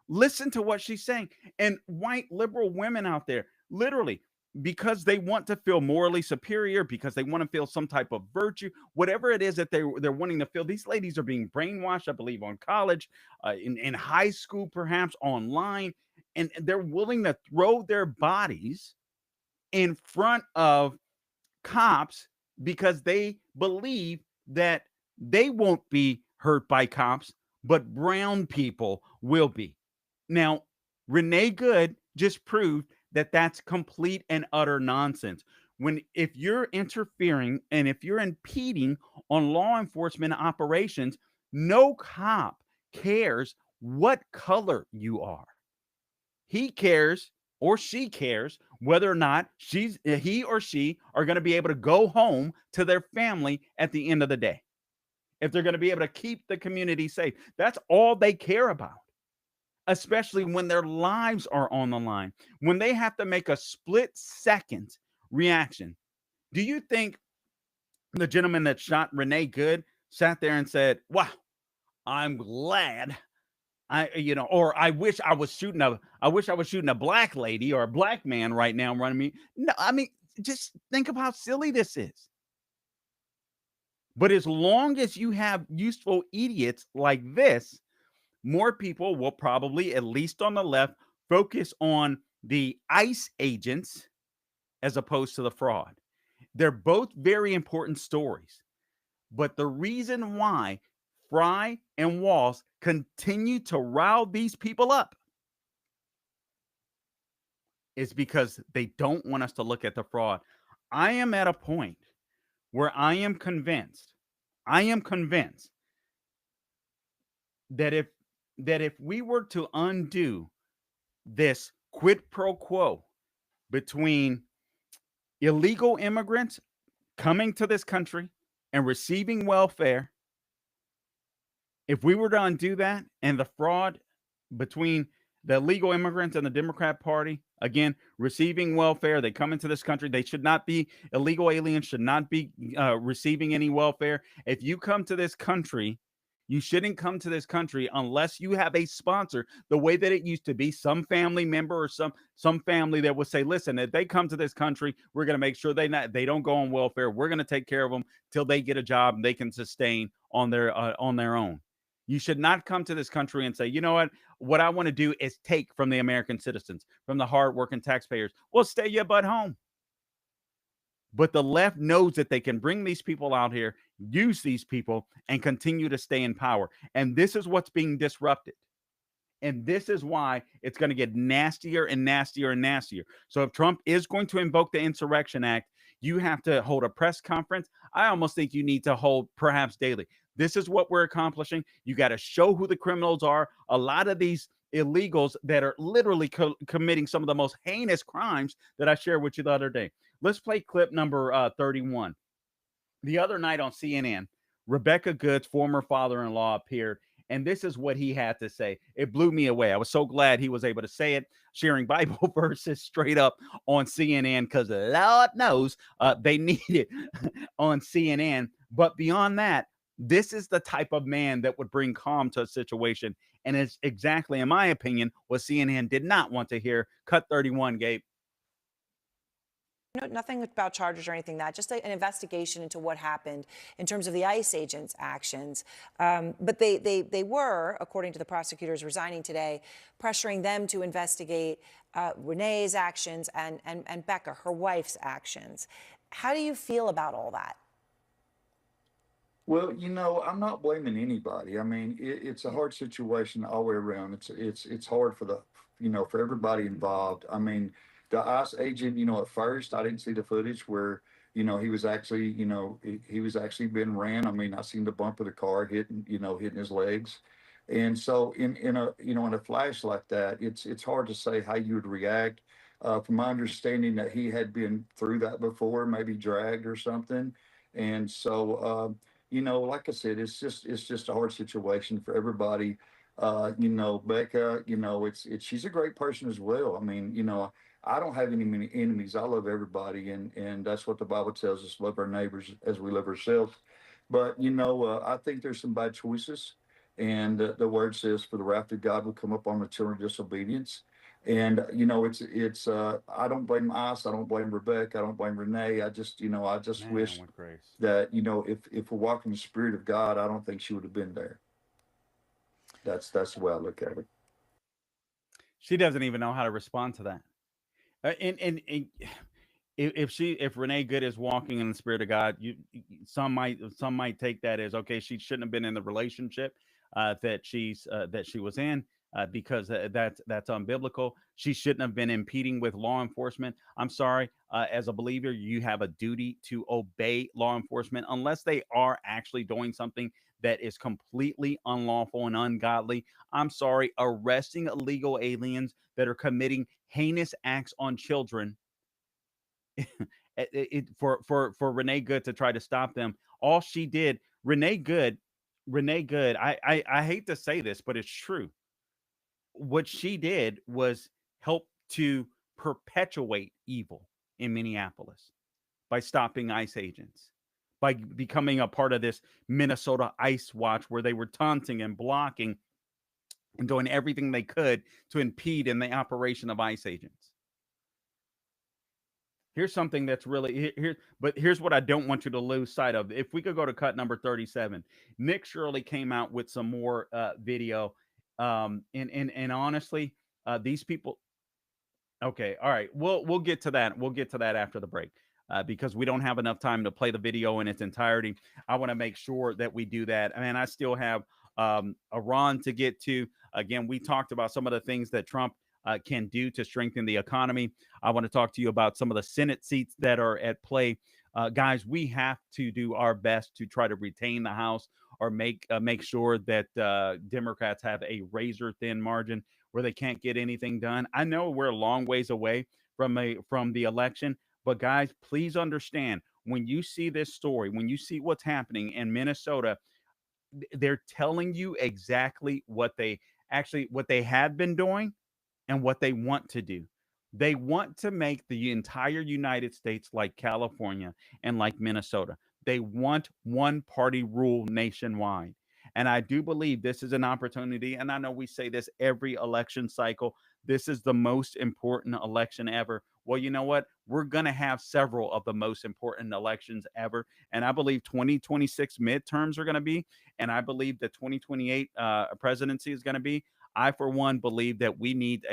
Speaker 1: Listen to what she's saying. And white liberal women out there, literally, because they want to feel morally superior, because they want to feel some type of virtue, whatever it is that they're wanting to feel. These ladies are being brainwashed, I believe, on college, in high school, perhaps online, and they're willing to throw their bodies in front of cops because they believe that they won't be hurt by cops, but brown people will be. Now, Renee Good just proved that that's complete and utter nonsense. If you're interfering and if you're impeding on law enforcement operations, no cop cares what color you are. He cares, or she cares, whether or not he or she are going to be able to go home to their family at the end of the day. If they're going to be able to keep the community safe, that's all they care about. Especially when their lives are on the line, when they have to make a split-second reaction. Do you think the gentleman that shot Renee Good sat there and said, wow, I'm glad or I wish I was shooting a black lady or a black man right now running me? No, I mean, just think of how silly this is. But as long as you have useful idiots like this, more people will probably, at least on the left, focus on the ICE agents as opposed to the fraud. They're both very important stories. But the reason why Fry and Walls continue to rile these people up, is because they don't want us to look at the fraud. I am at a point where I am convinced that if we were to undo this quid pro quo between illegal immigrants coming to this country and receiving welfare, if we were to undo that, and the fraud between the illegal immigrants and the Democrat Party, again, receiving welfare, they come into this country, they should not be, illegal aliens should not be receiving any welfare. If you come to this country, you shouldn't come to this country unless you have a sponsor, the way that it used to be, some family member or some family that would say, listen, if they come to this country, we're going to make sure they don't go on welfare. We're going to take care of them till they get a job and they can sustain on their own. You should not come to this country and say, you know what I want to do is take from the American citizens, from the hardworking taxpayers. Well, stay your butt home. But the left knows that they can bring these people out here, use these people, and continue to stay in power. And this is what's being disrupted. And this is why it's going to get nastier and nastier and nastier. So if Trump is going to invoke the Insurrection Act, you have to hold a press conference. I almost think you need to hold perhaps daily. This is what we're accomplishing. You got to show who the criminals are. A lot of these illegals that are literally committing some of the most heinous crimes that I shared with you the other day. Let's play clip number 31. The other night on CNN, Rebecca Good's former father-in-law appeared, and this is what he had to say. It blew me away. I was so glad he was able to say it, sharing Bible verses straight up on CNN, because Lord knows they need it on CNN. But beyond that, this is the type of man that would bring calm to a situation. And it's exactly, in my opinion, what CNN did not want to hear. Cut 31, Gabe.
Speaker 7: No, nothing about charges or anything that, just an investigation into what happened in terms of the ICE agents' actions. But they were, according to the prosecutors resigning today, pressuring them to investigate Renee's actions and Becca, her wife's actions. How do you feel about all that?
Speaker 8: Well, I'm not blaming anybody. I mean, it's a hard situation all the way around. It's hard for for everybody involved. I mean, the ICE agent, at first I didn't see the footage where, he was actually, he was actually being ran. I mean, I seen the bump of the car hitting his legs. And so in a flash like that, it's hard to say how you would react. From my understanding that he had been through that before, maybe dragged or something. And so, like I said, it's just a hard situation for everybody. Becca, she's a great person as well. I mean, I don't have any many enemies. I love everybody, and that's what the Bible tells us: love our neighbors as we love ourselves. But I think there's some bad choices, and the word says, "For the wrath of God will come upon the children of disobedience." And it's I don't blame ICE, I don't blame Rebecca, I don't blame Renee. I just wish that if we're walking the Spirit of God, I don't think she would have been there. That's the way I look at it.
Speaker 1: She doesn't even know how to respond to that. And if Renee Good is walking in the Spirit of God, some might take that as, okay, she shouldn't have been in the relationship that she was in. Because that's unbiblical. She shouldn't have been impeding with law enforcement. I'm sorry. As a believer, you have a duty to obey law enforcement unless they are actually doing something that is completely unlawful and ungodly. I'm sorry. Arresting illegal aliens that are committing heinous acts on children, for Renee Good to try to stop them. All she did, Renee Good. I hate to say this, but it's true. What she did was help to perpetuate evil in Minneapolis by stopping ICE agents, by becoming a part of this Minnesota ICE watch, where they were taunting and blocking and doing everything they could to impede in the operation of ICE agents. Here's something that's really here, but here's what I don't want you to lose sight of. If we could go to cut number 37, Nick Shirley came out with some more video. And honestly, these people. Okay, all right. We'll get to that. We'll get to that after the break. because we don't have enough time to play the video in its entirety. I want to make sure that we do that. I mean, I still have Iran to get to. Again, we talked about some of the things that Trump can do to strengthen the economy. I want to talk to you about some of the Senate seats that are at play. Guys, we have to do our best to try to retain the House or make sure that Democrats have a razor thin margin where they can't get anything done. I know we're a long ways away from the election, but guys, please understand, when you see this story, when you see what's happening in Minnesota, they're telling you exactly what they had been doing and what they want to do. They want to make the entire United States like California and like Minnesota. They want one party rule nationwide. And I do believe this is an opportunity. And I know we say this every election cycle. This is the most important election ever. Well, you know what? We're going to have several of the most important elections ever. And I believe 2026 midterms are going to be. And I believe the 2028 presidency is going to be. I, for one, believe that we need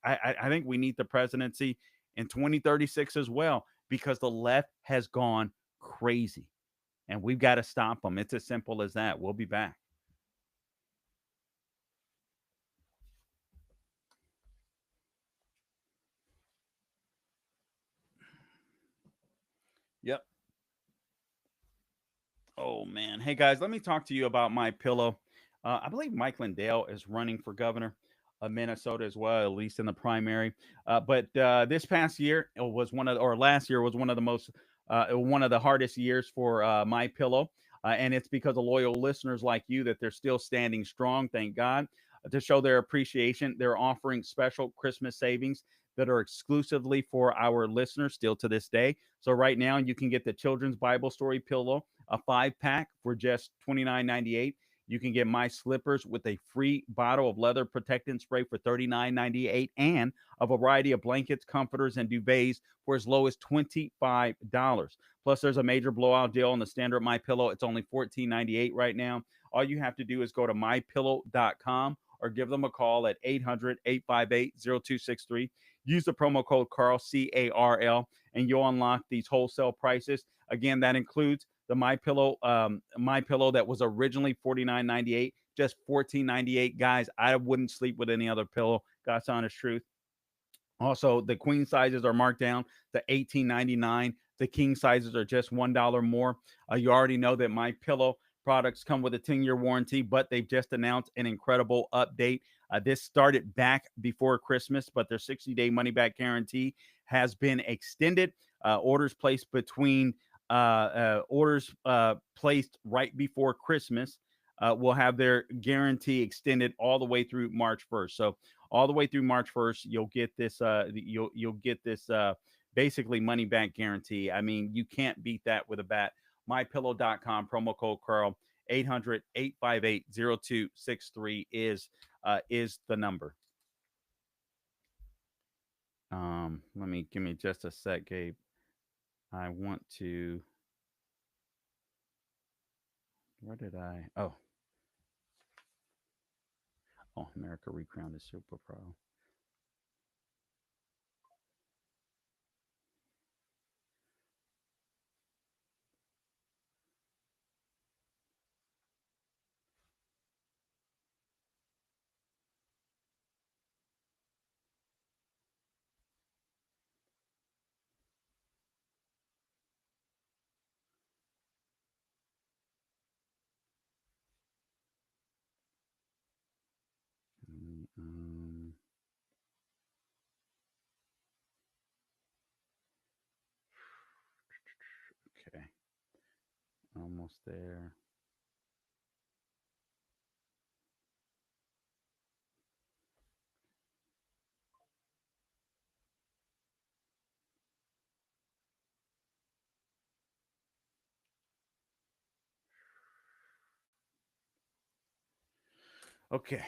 Speaker 1: I think we need the presidency in 2036 as well, because the left has gone crazy and we've got to stop them. It's as simple as that. We'll be back. Yep. Oh man. Hey guys, let me talk to you about My Pillow. I believe Mike Lindell is running for governor of Minnesota as well, at least in the primary. But this past year was last year was one of the hardest years for My Pillow, and it's because of loyal listeners like you that they're still standing strong. Thank God. To show their appreciation, they're offering special Christmas savings that are exclusively for our listeners still to this day. So right now you can get the Children's Bible Story pillow, a 5-pack for just $29.98. You can get My Slippers with a free bottle of leather protectant spray for $39.98 and a variety of blankets, comforters, and duvets for as low as $25. Plus, there's a major blowout deal on the standard My Pillow. It's only $14.98 right now. All you have to do is go to mypillow.com or give them a call at 800-858-0263. Use the promo code Carl, C-A-R-L, and you'll unlock these wholesale prices. Again, that includes the My Pillow that was originally $49.98, just $14.98. Guys, I wouldn't sleep with any other pillow. God's honest truth. Also, the queen sizes are marked down to $18.99. The king sizes are just $1 more. You already know that My Pillow products come with a 10-year warranty, but they've just announced an incredible update. This started back before Christmas, but their 60-day money-back guarantee has been extended. Orders placed right before Christmas will have their guarantee extended all the way through March 1st. So all the way through March 1st, you'll get this basically money back guarantee. I mean, you can't beat that with a bat. MyPillow.com, promo code Carl, 800-858-0263 is the number. Give me just a sec, Gabe. I want to. Where did I? Oh, America Recrowned is Superpower. Okay, almost there. Okay.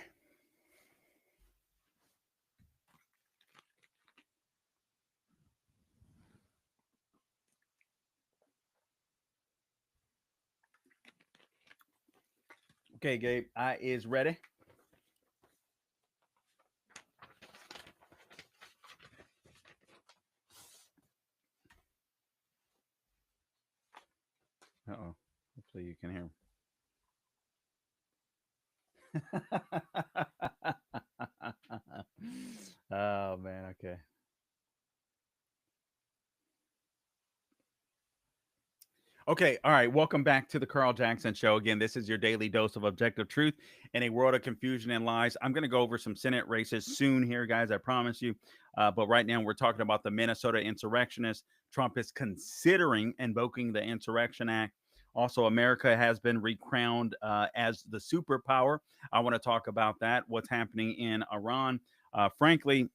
Speaker 1: Okay, Gabe, I is ready. Uh-oh. Hopefully you can hear Oh man, okay. Okay, all right. Welcome back to the Carl Jackson Show. Again, this is your daily dose of objective truth in a world of confusion and lies. I'm going to go over some Senate races soon here, guys. I promise you. But right now, we're talking about the Minnesota insurrectionists. Trump is considering invoking the Insurrection Act. Also, America has been recrowned as the superpower. I want to talk about that, what's happening in Iran. Frankly,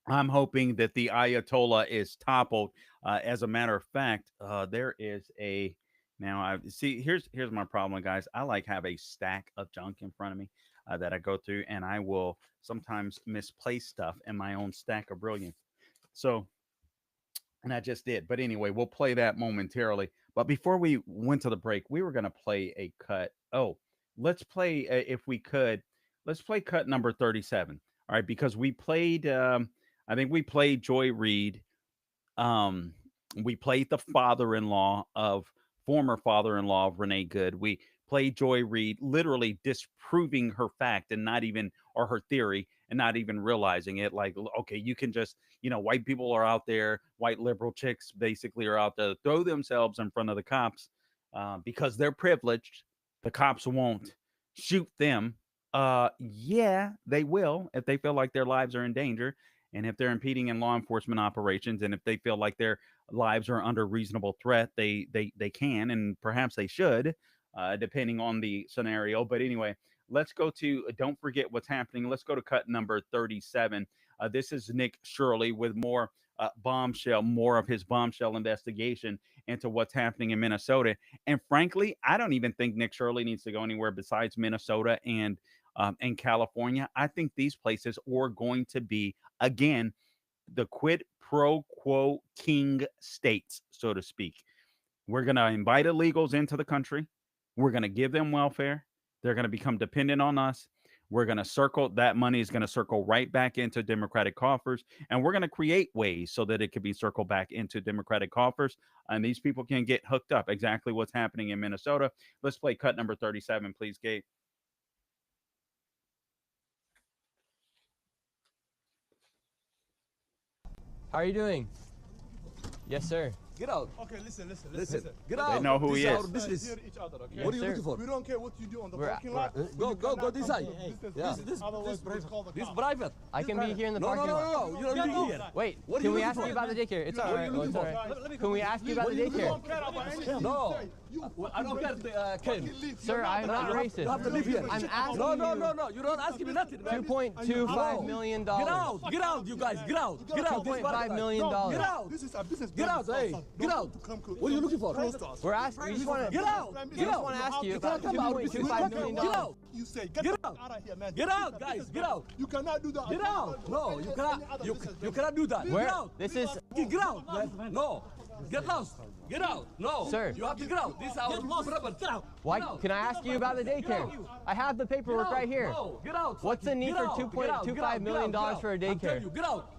Speaker 1: I'm hoping that the Ayatollah is toppled. As a matter of fact, there is a now. I see. Here's my problem, guys. I like have a stack of junk in front of me that I go through, and I will sometimes misplace stuff in my own stack of brilliance. So, and I just did. But anyway, we'll play that momentarily. But before we went to the break, we were going to play a cut. Oh, let's play if we could. Let's play cut number 37. All right, because we played. I think we played Joy Reid. Um, we played the former father-in-law of Renee Good. We played Joy Reid, literally disproving her fact and not even, or her theory, and not even realizing it. Like, okay, you can just, white people are out there, white liberal chicks basically are out there, throw themselves in front of the cops because they're privileged. The cops won't shoot them. Yeah, they will if they feel like their lives are in danger. And if they're impeding in law enforcement operations, and if they feel like their lives are under reasonable threat, they can, and perhaps they should, depending on the scenario. But anyway, let's go to don't forget what's happening. Let's go to cut number 37. This is Nick Shirley with more more of his bombshell investigation into what's happening in Minnesota. And frankly, I don't even think Nick Shirley needs to go anywhere besides Minnesota and California. I think these places are going to be, again, the quid pro quo king states, so to speak. We're going to invite illegals into the country. We're going to give them welfare. They're going to become dependent on us. We're going to circle that money is going to circle right back into Democratic coffers. And we're going to create ways so that it can be circled back into Democratic coffers. And these people can get hooked up. Exactly what's happening in Minnesota. Let's play cut number 37, please, Gabe.
Speaker 9: How are you doing? Yes, sir.
Speaker 10: Get out.
Speaker 11: Okay, listen.
Speaker 10: Get out.
Speaker 1: They know who he is.
Speaker 10: This is
Speaker 11: Each other, okay?
Speaker 9: Yes,
Speaker 10: what are you
Speaker 9: sir.
Speaker 10: looking for?
Speaker 11: We don't care what you do on the parking lot.
Speaker 10: Go this side. Yeah. This private.
Speaker 9: I can be here in the
Speaker 10: No,
Speaker 9: parking lot.
Speaker 10: no. You don't be here.
Speaker 9: Wait,
Speaker 10: What are
Speaker 9: can
Speaker 10: you
Speaker 9: we
Speaker 10: looking
Speaker 9: ask
Speaker 10: for?
Speaker 9: you about the daycare? It's
Speaker 10: What
Speaker 9: all
Speaker 10: are
Speaker 9: right.
Speaker 10: you looking
Speaker 9: It's all
Speaker 10: for?
Speaker 9: right. Can we ask you about the
Speaker 10: What are you
Speaker 9: daycare?
Speaker 11: Care about anything.
Speaker 10: No. I don't care, Ken.
Speaker 9: Sir, I'm not racist.
Speaker 10: You have to live here.
Speaker 9: I'm asking
Speaker 10: No. You don't ask me nothing. man.
Speaker 9: $2.25 million.
Speaker 10: Get out, you guys. Get out.
Speaker 9: $2.5 million.
Speaker 10: Get out.
Speaker 11: This is a business.
Speaker 10: Get out, hey. Get out. What are you looking for?
Speaker 9: We're asking. We just want to.
Speaker 10: Get out.
Speaker 9: We just want to ask you about $2.25 million.
Speaker 10: Get out.
Speaker 11: You say
Speaker 10: Get out.
Speaker 11: out of here, man.
Speaker 10: Get out, guys. Get out.
Speaker 11: You cannot do that.
Speaker 10: Get out. No, you cannot. You cannot do that.
Speaker 9: Where?
Speaker 10: Get out.
Speaker 9: This is.
Speaker 10: Get out, man. No. Get lost. Get out. No.
Speaker 9: Sir.
Speaker 10: You have to get out. This is our property. Get out.
Speaker 9: Why?
Speaker 10: Get out.
Speaker 9: Can I ask you about the daycare? I have the paperwork right here.
Speaker 10: No. Get out.
Speaker 9: What's the need
Speaker 10: Get
Speaker 9: for
Speaker 10: out.
Speaker 9: $2.25 million for a
Speaker 10: I'm telling
Speaker 9: daycare?
Speaker 10: you, get out.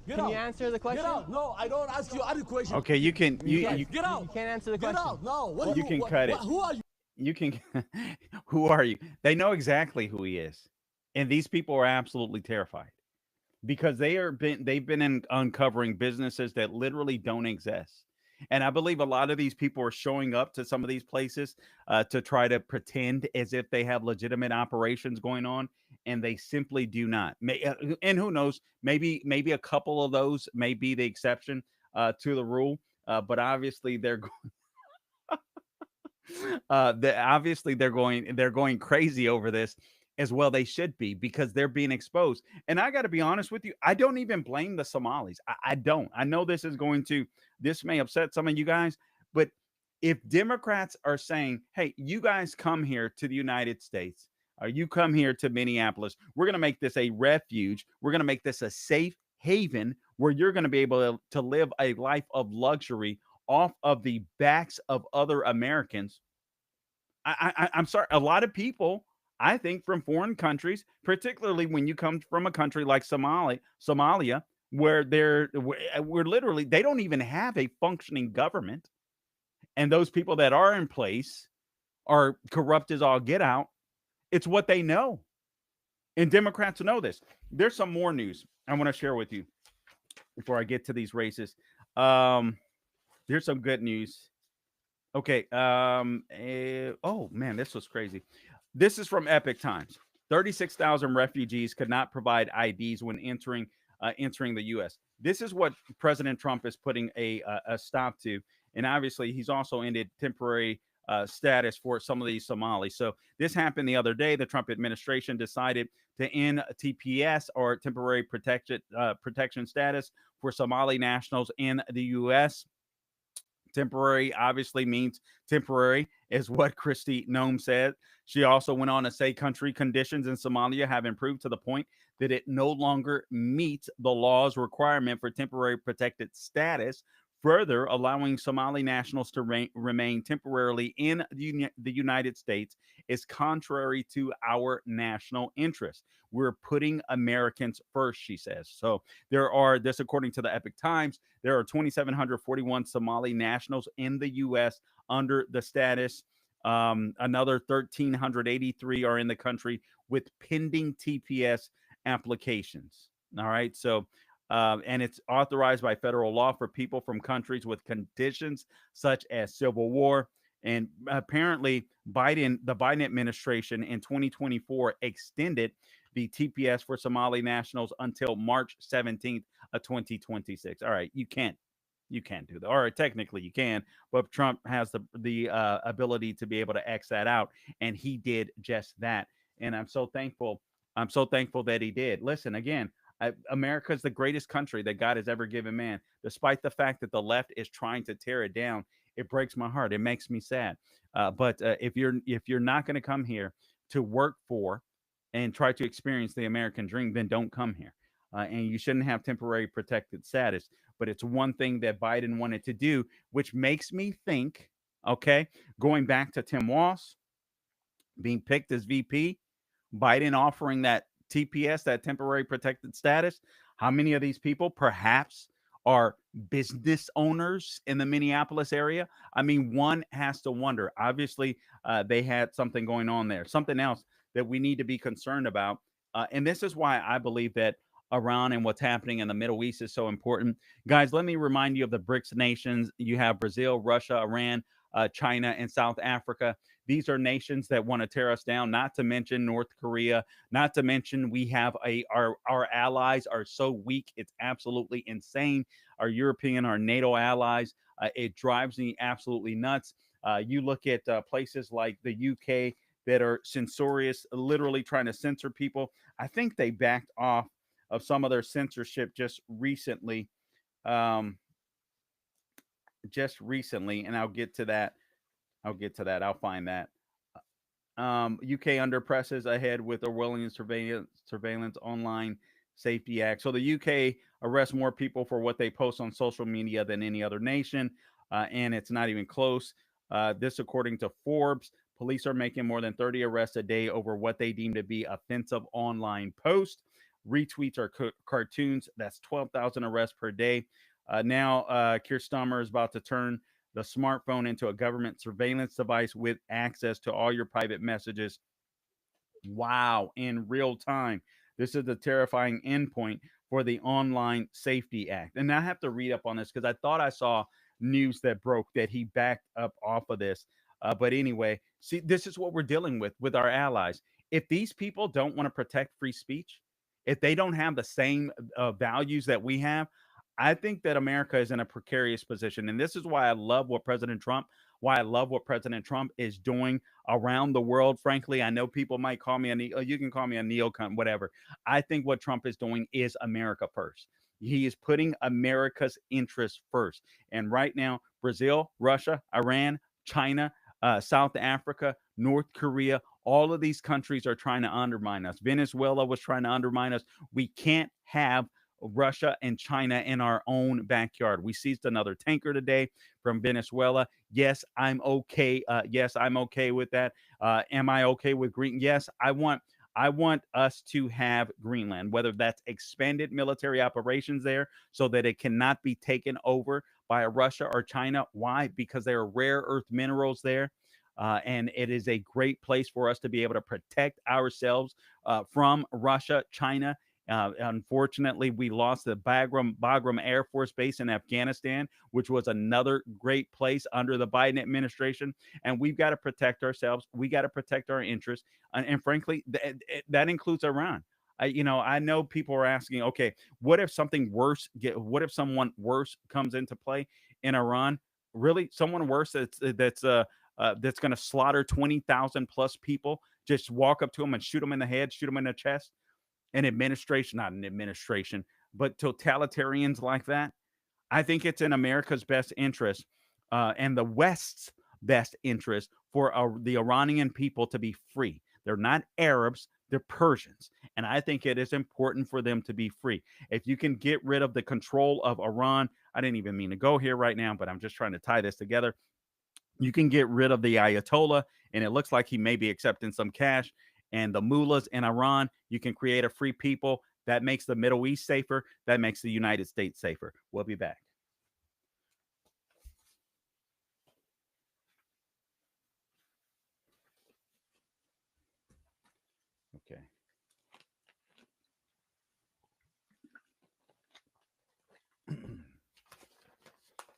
Speaker 10: Get
Speaker 9: Can
Speaker 10: out.
Speaker 9: you answer the question?
Speaker 10: Get out. No, I don't ask you any question.
Speaker 1: Okay, you can you
Speaker 10: Get out.
Speaker 9: You can't answer the
Speaker 10: Get
Speaker 9: question.
Speaker 10: out. No. What
Speaker 1: You can cut it.
Speaker 10: Who are you?
Speaker 1: you can who are you? They know exactly who he is. And these people are absolutely terrified because they've been uncovering businesses that literally don't exist. And I believe a lot of these people are showing up to some of these places to try to pretend as if they have legitimate operations going on, and they simply do not. And who knows? Maybe a couple of those may be the exception to the rule. But obviously they're they're going crazy over this as well. They should be, because they're being exposed. And I got to be honest with you, I don't even blame the Somalis. I don't. I know this may upset some of you guys, but if Democrats are saying, hey, you guys come here to the United States, or you come here to Minneapolis, we're going to make this a refuge. We're going to make this a safe haven where you're going to be able to live a life of luxury off of the backs of other Americans. I'm sorry. A lot of people, I think, from foreign countries, particularly when you come from a country like Somalia, where we're literally, they don't even have a functioning government. and those people that are in place are corrupt as all get out. It's what they know. And Democrats know this. There's some more news I want to share with you before I get to these races. Here's some good news. Okay. Oh man, this was crazy. This is from Epic Times. 36,000 refugees could not provide IDs when entering the U.S. This is what President Trump is putting a stop to, and obviously he's also ended temporary status for some of these Somalis. So this happened the other day. The Trump administration decided to end TPS, or temporary protection status, for Somali nationals in the U.S. Temporary obviously means temporary, is what Kristi Noem said. She also went on to say country conditions in Somalia have improved to the point that it no longer meets the law's requirement for temporary protected status, further allowing Somali nationals to remain temporarily in the United States is contrary to our national interest. We're putting Americans first, she says. So this according to the Epic Times, there are 2,741 Somali nationals in the U.S. under the status. Another 1,383 are in the country with pending TPS applications. All right. So, and it's authorized by federal law for people from countries with conditions such as civil war. And apparently, the Biden administration in 2024 extended the TPS for Somali nationals until March 17th of 2026. All right, you can't do that. Or technically you can, but Trump has the ability to be able to X that out, and he did just that. And I'm so thankful. I'm so thankful that he did. Listen, again, America is the greatest country that God has ever given man. Despite the fact that the left is trying to tear it down, it breaks my heart. It makes me sad. But if you're not going to come here to work for and try to experience the American dream, then don't come here. And you shouldn't have temporary protected status. But it's one thing that Biden wanted to do, which makes me think, okay, going back to Tim Walz being picked as VP, Biden offering that TPS, that temporary protected status, how many of these people perhaps are business owners in the Minneapolis area? I mean, one has to wonder. Obviously, they had something going on there, something else that we need to be concerned about. And this is why I believe that Iran and what's happening in the Middle East is so important. Guys, let me remind you of the BRICS nations. You have Brazil, Russia, Iran, China, and South Africa. These are nations that want to tear us down, not to mention North Korea, not to mention we have our allies are so weak. It's absolutely insane. Our European, our NATO allies, it drives me absolutely nuts. You look at places like the UK that are censorious, literally trying to censor people. I think they backed off of some of their censorship just recently. And I'll get to that. I'll find that. UK under presses ahead with Orwellian surveillance online safety act. So the UK arrests more people for what they post on social media than any other nation, and it's not even close. This according to Forbes. Police are making more than 30 arrests a day over what they deem to be offensive online posts. Retweets or cartoons. That's 12,000 arrests per day. Now, Keir Starmer is about to turn the smartphone into a government surveillance device with access to all your private messages. Wow, in real time. This is the terrifying endpoint for the Online Safety Act. And I have to read up on this because I thought I saw news that broke that he backed up off of this. But anyway, see, this is what we're dealing with our allies. If these people don't want to protect free speech, if they don't have the same values that we have, I think that America is in a precarious position. And this is why I love what President Trump is doing around the world. Frankly, I know people might call me you can call me a neocon, whatever. I think what Trump is doing is America first. He is putting America's interests first. And right now, Brazil, Russia, Iran, China, South Africa, North Korea, all of these countries are trying to undermine us. Venezuela was trying to undermine us. We can't have Russia and China in our own backyard. We seized another tanker today from Venezuela. Yes, I'm okay. Yes, I'm okay with that. Am I okay with Green? Yes, I want us to have Greenland, whether that's expanded military operations there so that it cannot be taken over by Russia or China. Why? Because there are rare earth minerals there. And it is a great place for us to be able to protect ourselves from Russia, China. Unfortunately, we lost the Bagram Air Force Base in Afghanistan, which was another great place under the Biden administration. And we've got to protect ourselves. We got to protect our interests. And frankly, that includes Iran. I know people are asking, okay, what if something worse what if someone worse comes into play in Iran? Really, someone worse that's going to slaughter 20,000 plus people? Just walk up to them and shoot them in the head, shoot them in the chest? An administration, not an administration, but totalitarians like that. I think it's in America's best interest and the West's best interest for the Iranian people to be free. They're not Arabs, they're Persians. And I think it is important for them to be free. If you can get rid of the control of Iran, I didn't even mean to go here right now, but I'm just trying to tie this together. You can get rid of the Ayatollah, and it looks like he may be accepting some cash, and the mullahs in Iran. You can create a free people. That makes the Middle East safer. That makes the United States safer. We'll be back. Okay.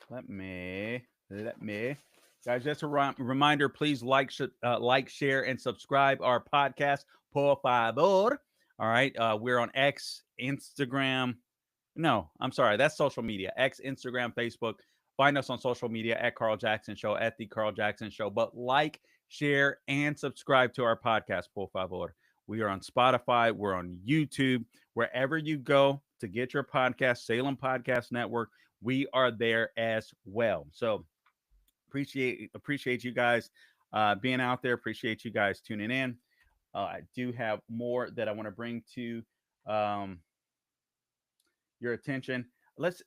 Speaker 1: Let me. Guys, just a reminder, please like, share, and subscribe our podcast, Por favor. All right. We're on X, Instagram. No, I'm sorry. That's social media. X, Instagram, Facebook. Find us on social media at Carl Jackson Show, at the Carl Jackson Show. But like, share, and subscribe to our podcast, Por favor. We are on Spotify. We're on YouTube. Wherever you go to get your podcast, Salem Podcast Network, we are there as well. So appreciate you guys being out there. Appreciate you guys tuning in. I do have more that I want to bring to your attention. Let's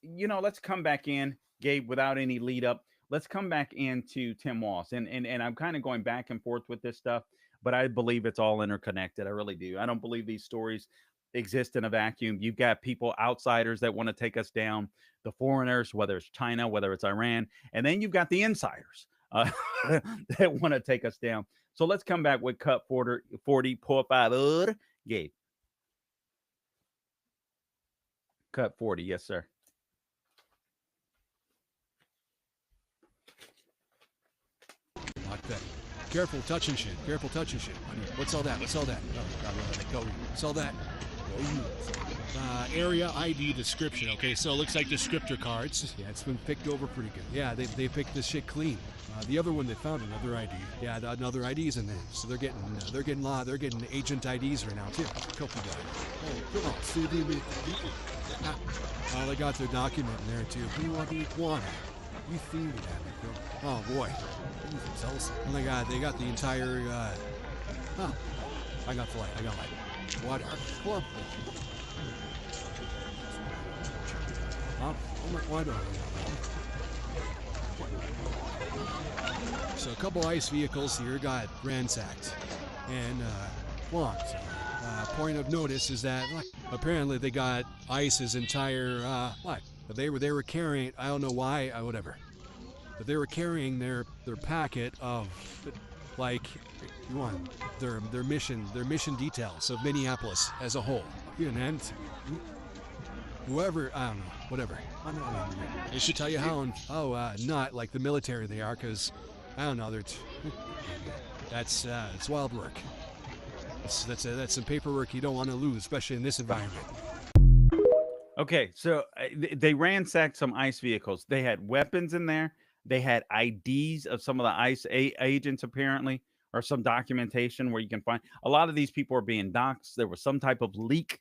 Speaker 1: come back in, Gabe, without any lead up. Let's come back into Tim Walz. And I'm kind of going back and forth with this stuff, but I believe it's all interconnected. I really do. I don't believe these stories exist in a vacuum. You've got people, outsiders, that want to take us down, the foreigners, whether it's China, whether it's Iran, and then you've got the insiders that want to take us down. So let's come back with Cut 40, por favor, Gabe. Cut 40, yes, sir.
Speaker 10: Like that. Careful touching shit. Careful touching shit. What's all that? What's all that? What's all that? Area ID description. Okay, so it looks like descriptor cards. Yeah, it's been picked over pretty good. Yeah, they picked this shit clean. The other one, they found another ID. Yeah, another ID's in there. So they're getting agent IDs right now too. A couple guys. Oh, come on, see the people. Oh, they got their document in there too. Who you want? You feed it at me, bro. Oh boy. And they got the entire. I got the light. What? So a couple ICE vehicles here got ransacked and blocked. Point of notice is that apparently they got ICE's entire they were carrying, I don't know why, whatever, but they were carrying their packet of their mission details of Minneapolis as a whole. And whoever, I don't know, whatever. They should tell you how not like the military they are, because I don't know, it's wild work. That's some paperwork you don't want to lose, especially in this environment.
Speaker 1: Okay, so they ransacked some ICE vehicles. They had weapons in there. They had IDs of some of the ICE agents, apparently, or some documentation where you can find. A lot of these people are being doxxed. There was some type of leak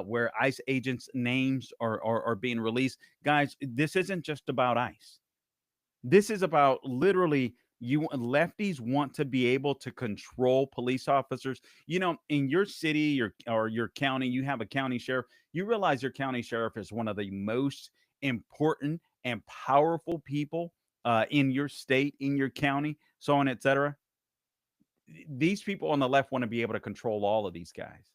Speaker 1: where ICE agents' names are being released. Guys, this isn't just about ICE. This is about literally lefties want to be able to control police officers. In your city or your county, you have a county sheriff. You realize your county sheriff is one of the most important and powerful people in your state, in your county, so on, etc. These people on the left want to be able to control all of these guys,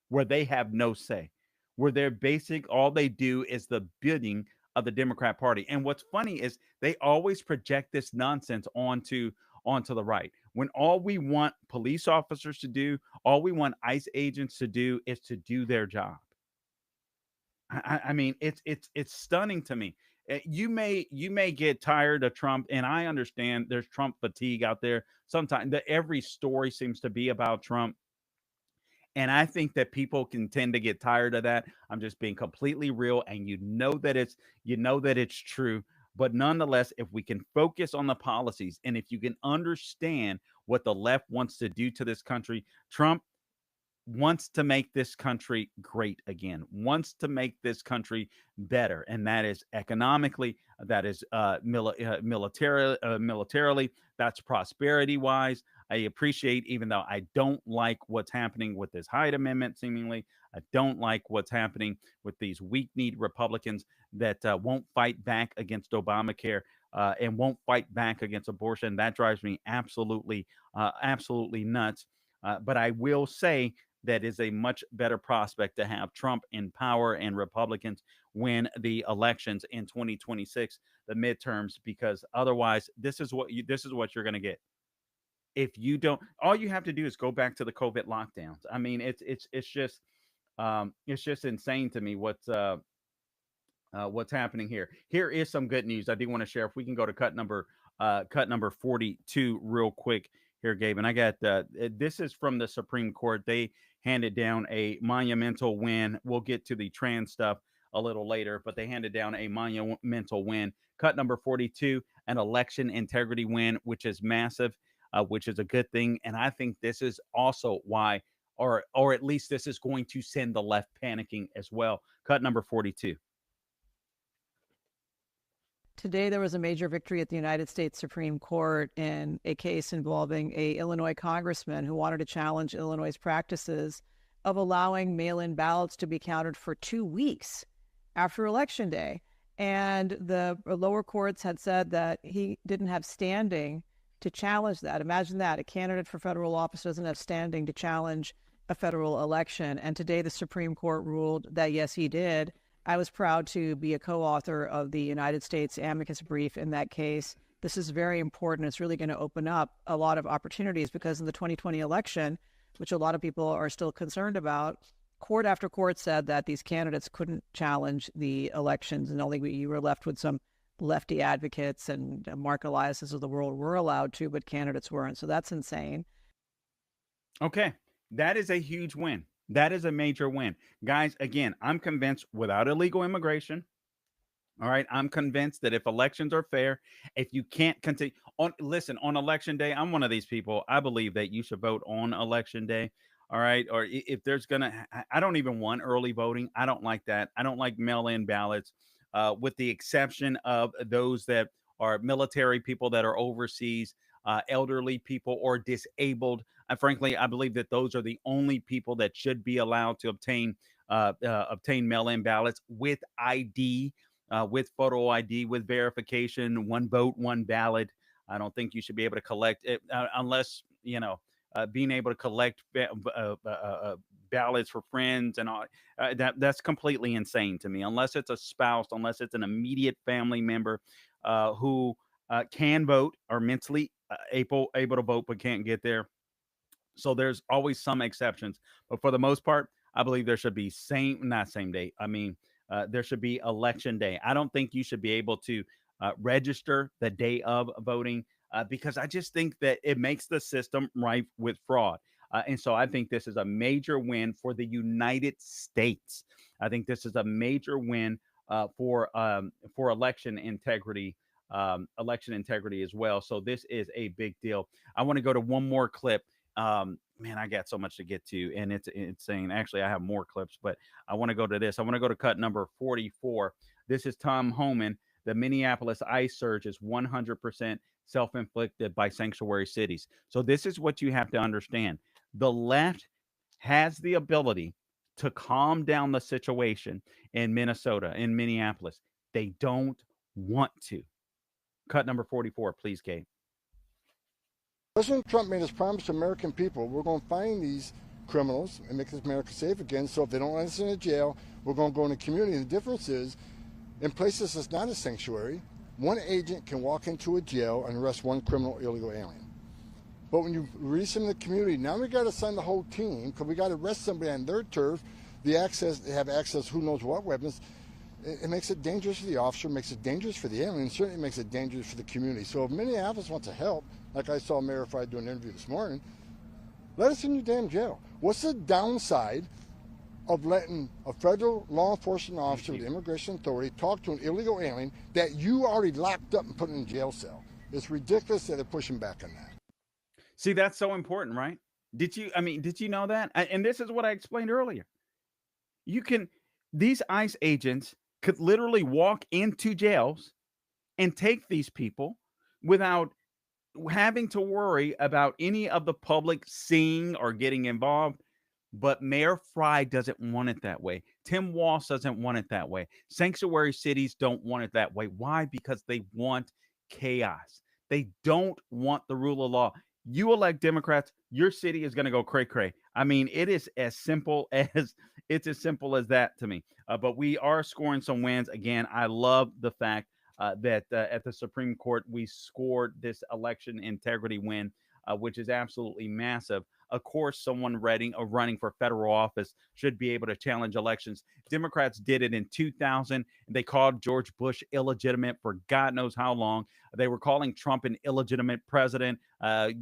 Speaker 1: where they have no say, where all they do is the bidding of the Democrat Party. And what's funny is they always project this nonsense onto the right. When all we want police officers to do, all we want ICE agents to do is to do their job. I mean, it's stunning to me. You may get tired of Trump, and I understand there's Trump fatigue out there. Sometimes every story seems to be about Trump, and I think that people can tend to get tired of that. I'm just being completely real, and you know that it's true. But nonetheless, if we can focus on the policies, and if you can understand what the left wants to do to this country, Trump wants to make this country great again, wants to make this country better, and that is economically, that is militarily, that's prosperity wise. I appreciate, even though I don't like what's happening with this Hyde Amendment, seemingly, I don't like what's happening with these weak-kneed Republicans that won't fight back against Obamacare and won't fight back against abortion. That drives me absolutely nuts. But I will say that is a much better prospect to have Trump in power and Republicans win the elections in 2026, the midterms, because otherwise this is what you're going to get. If you don't, all you have to do is go back to the COVID lockdowns. I mean, it's just insane to me what's happening here. Here is some good news I do want to share. If we can go to cut number 42 real quick here, Gabe. And I got this is from the Supreme Court. They handed down a monumental win. We'll get to the trans stuff a little later, but they handed down a monumental win. Cut number 42, an election integrity win, which is massive, which is a good thing. And I think this is also why, or at least this is going to send the left panicking as well. Cut number 42.
Speaker 12: Today, there was a major victory at the United States Supreme Court in a case involving a Illinois congressman who wanted to challenge Illinois' practices of allowing mail-in ballots to be counted for 2 weeks after Election Day. And the lower courts had said that he didn't have standing to challenge that. Imagine that. A candidate for federal office doesn't have standing to challenge a federal election. And today, the Supreme Court ruled that, yes, he did. I was proud to be a co-author of the United States amicus brief in that case. This is very important. It's really going to open up a lot of opportunities because in the 2020 election, which a lot of people are still concerned about, court after court said that these candidates couldn't challenge the elections, and only you were left with some lefty advocates and Mark Elias's of the world were allowed to, but candidates weren't. So that's insane.
Speaker 1: Okay, that is a huge win. That is a major win. Guys, again, I'm convinced without illegal immigration, all right, I'm convinced that if elections are fair, if you can't continue on Election Day, I'm one of these people. I believe that you should vote on Election Day. All right. Or if there's I don't even want early voting. I don't like that. I don't like mail-in ballots, with the exception of those that are military people that are overseas, elderly people or disabled. Frankly, I believe that those are the only people that should be allowed to obtain mail-in ballots with ID, with photo ID, with verification, one vote, one ballot. I don't think you should be able to collect it unless, being able to collect ballots for friends and all that's completely insane to me. Unless it's a spouse, unless it's an immediate family member who can vote or mentally able to vote but can't get there. So there's always some exceptions, but for the most part, I believe there should be not same day. I mean, there should be Election Day. I don't think you should be able to register the day of voting because I just think that it makes the system rife with fraud. And so I think this is a major win for the United States. I think this is a major win for election integrity as well. So this is a big deal. I want to go to one more clip. Man, I got so much to get to, and it's insane. Actually, I have more clips, but I want to go to this. I want to go to cut number 44. This is Tom Homan. The Minneapolis ICE surge is 100% self-inflicted by sanctuary cities. So this is what you have to understand. The left has the ability to calm down the situation in Minnesota, in Minneapolis. They don't want to. Cut number 44, please, Kate.
Speaker 11: President Trump made his promise to American people. We're going to find these criminals and make this America safe again. So if they don't let us in the jail, we're going to go in the community. And the difference is In places that's not a sanctuary, one agent can walk into a jail and arrest one criminal illegal alien. But when you release them in the community, now we got to send the whole team because we got to arrest somebody on their turf. They have access, who knows what weapons. It makes it dangerous for the officer, makes it dangerous for the alien, certainly makes it dangerous for the community. So if Minneapolis wants to help, like I saw Mayor Frey do an interview this morning, let us in your damn jail. What's the downside of letting a federal law enforcement officer with immigration authority talk to an illegal alien that you already locked up and put in a jail cell? It's ridiculous that they're pushing back on that.
Speaker 1: See, that's so important, right? Did you know that? And this is what I explained earlier. These ICE agents could literally walk into jails and take these people without having to worry about any of the public seeing or getting involved. But Mayor Frey doesn't want it that way. Tim Walz doesn't want it that way. Sanctuary cities don't want it that way. Why? Because they want chaos. They don't want the rule of law. You elect Democrats, your city is going to go cray-cray. I mean, it is as simple as that to me. But we are scoring some wins. Again, I love the fact that at the Supreme Court, we scored this election integrity win, which is absolutely massive. Of course, someone running for federal office should be able to challenge elections. Democrats did it in 2000. They called George Bush illegitimate for God knows how long. They were calling Trump an illegitimate president.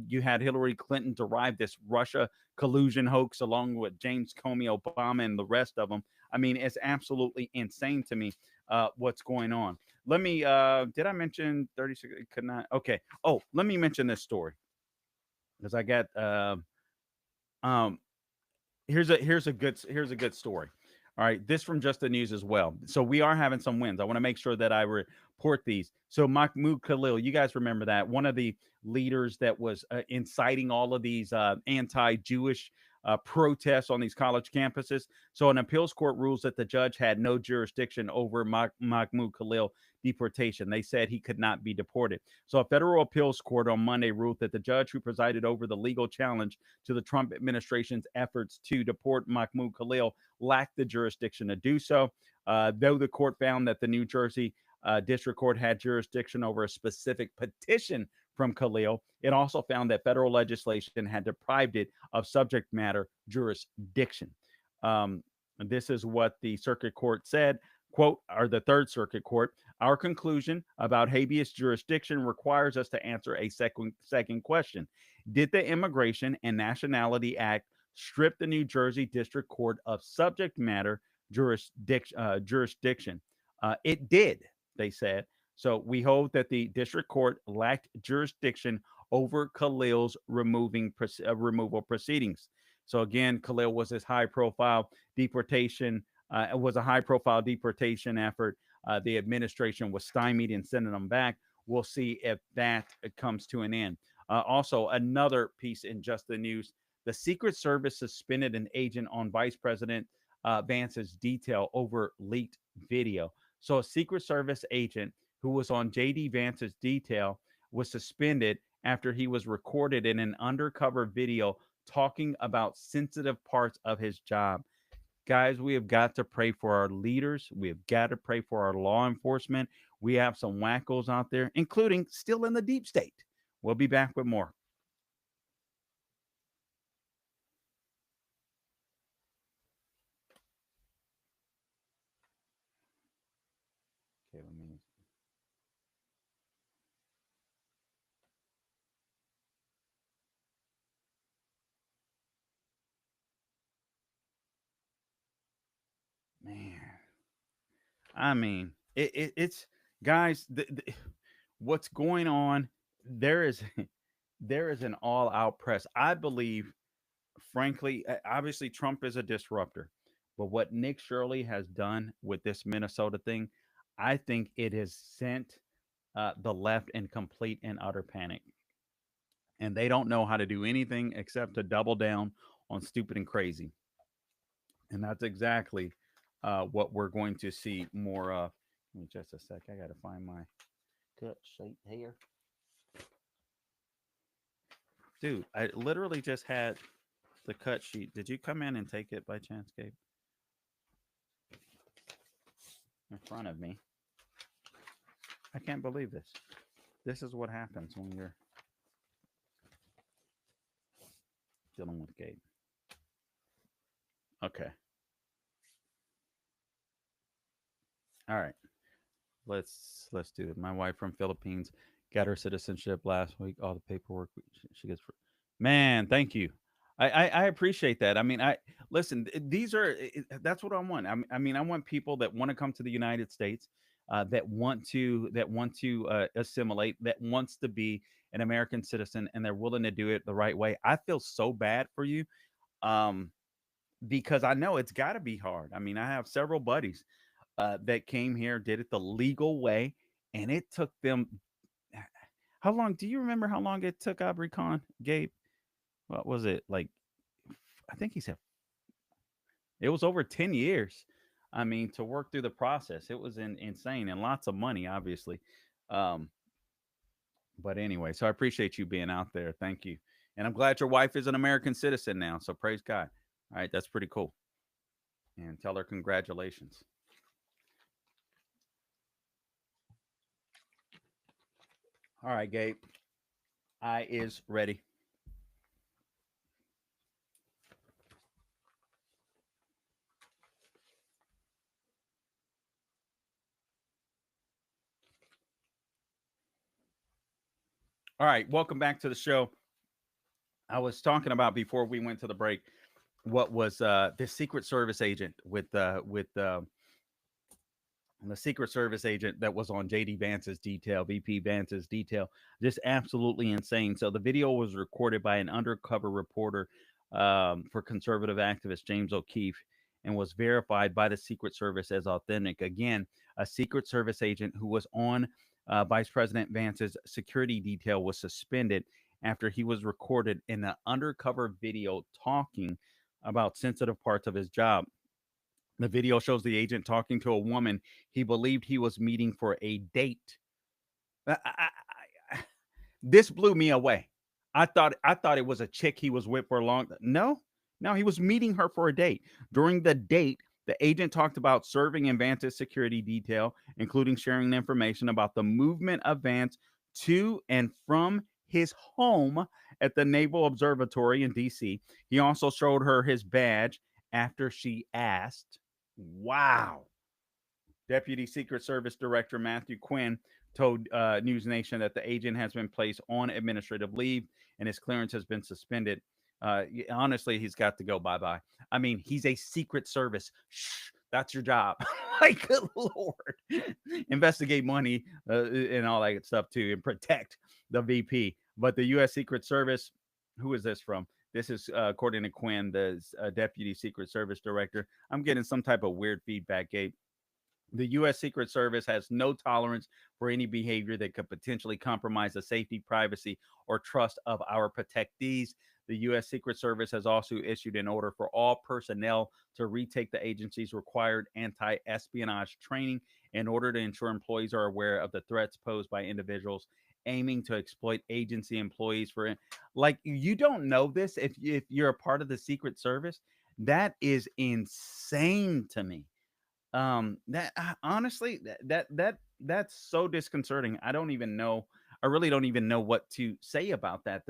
Speaker 1: You had Hillary Clinton derive this Russia collusion hoax along with James Comey, Obama, and the rest of them. I mean, it's absolutely insane to me what's going on. Let me, did I mention 36? Could not. Okay. Oh, let me mention this story because I got, here's a good story. All right, this from Just the News as well. So we are having some wins. I want to make sure that I report these. So Mahmoud Khalil, you guys remember that one of the leaders that was inciting all of these anti-Jewish protests on these college campuses. So an appeals court rules that the judge had no jurisdiction over Mahmoud Khalil deportation. They said he could not be deported. So a federal appeals court on Monday ruled that the judge who presided over the legal challenge to the Trump administration's efforts to deport Mahmoud Khalil lacked the jurisdiction to do so. Though the court found that the New Jersey district court had jurisdiction over a specific petition from Khalil, it also found that federal legislation had deprived it of subject matter jurisdiction. This is what the circuit court said, quote, or the Third Circuit Court. Our conclusion about habeas jurisdiction requires us to answer a second question. Did the Immigration and Nationality Act strip the New Jersey District Court of subject matter jurisdiction? It did, they said. So we hold that the district court lacked jurisdiction over Khalil's removal proceedings. So again, Khalil was this high-profile deportation. It was a high-profile deportation effort. The administration was stymied in sending them back. We'll see if that comes to an end. Also, another piece in Just the News: the Secret Service suspended an agent on Vice President Vance's detail over leaked video. So a Secret Service agent who was on J.D. Vance's detail was suspended after he was recorded in an undercover video talking about sensitive parts of his job. Guys, we have got to pray for our leaders. We have got to pray for our law enforcement. We have some wackos out there, including still in the deep state. We'll be back with more. Okay, let me. Man, I mean, it's guys. What's going on? There is an all-out press. I believe, frankly, obviously Trump is a disruptor, but what Nick Shirley has done with this Minnesota thing, I think it has sent the left in complete and utter panic, and they don't know how to do anything except to double down on stupid and crazy, and that's exactly what we're going to see more of. Give me just a sec. I got to find my cut sheet here. Dude, I literally just had the cut sheet. Did you come in and take it by chance, Gabe? In front of me. I can't believe this. This is what happens when you're dealing with Gabe. Okay. All right. Let's do it. My wife from Philippines got her citizenship last week. All the paperwork she gets. Man, thank you. I appreciate that. I mean, I listen. These are that's what I want. I mean, I want people that want to come to the United States, that want to assimilate, that wants to be an American citizen, and they're willing to do it the right way. I feel so bad for you, um, because I know it's got to be hard. I mean, I have several buddies that came here, did it the legal way, and it took them. How long? Do you remember how long it took Aubrey Khan, Gabe? What was it like? I think he said it was over 10 years. I mean, to work through the process, it was insane and lots of money, obviously. Um, but anyway, so I appreciate you being out there. Thank you. And I'm glad your wife is an American citizen now. So praise God. All right, that's pretty cool. And tell her congratulations. All right, Gabe. I is ready. All right, welcome back to the show. I was talking about before we went to the break what was this Secret Service agent with the Secret Service agent that was on JD Vance's detail, VP Vance's detail, just absolutely insane. So the video was recorded by an undercover reporter for conservative activist James O'Keefe and was verified by the Secret Service as authentic. Again, a Secret Service agent who was on Vice President Vance's security detail was suspended after he was recorded in an undercover video talking about sensitive parts of his job. The video shows the agent talking to a woman he believed he was meeting for a date. This blew me away. I thought it was a chick he was with for a long. No, no, he was meeting her for a date. During the date, the agent talked about serving in Vance's security detail, including sharing information about the movement of Vance to and from his home at the Naval Observatory in D.C. He also showed her his badge after she asked. Wow. Deputy Secret Service Director Matthew Quinn told News Nation that the agent has been placed on administrative leave and his clearance has been suspended. Honestly, he's got to go bye-bye. I mean, he's a Secret Service. Shh, that's your job. Like, good Lord. Investigate money and all that stuff, too, and protect the VP. But the U.S. Secret Service, who is this from? This is according to Quinn, the Deputy Secret Service Director. I'm getting some type of weird feedback, Gabe. The U.S. Secret Service has no tolerance for any behavior that could potentially compromise the safety, privacy, or trust of our protectees. The U.S. Secret Service has also issued an order for all personnel to retake the agency's required anti-espionage training in order to ensure employees are aware of the threats posed by individuals aiming to exploit agency employees for it. Like, you don't know this if you're a part of the Secret Service. That is insane to me. That honestly, that's so disconcerting. I don't even know. I really don't even know what to say about that.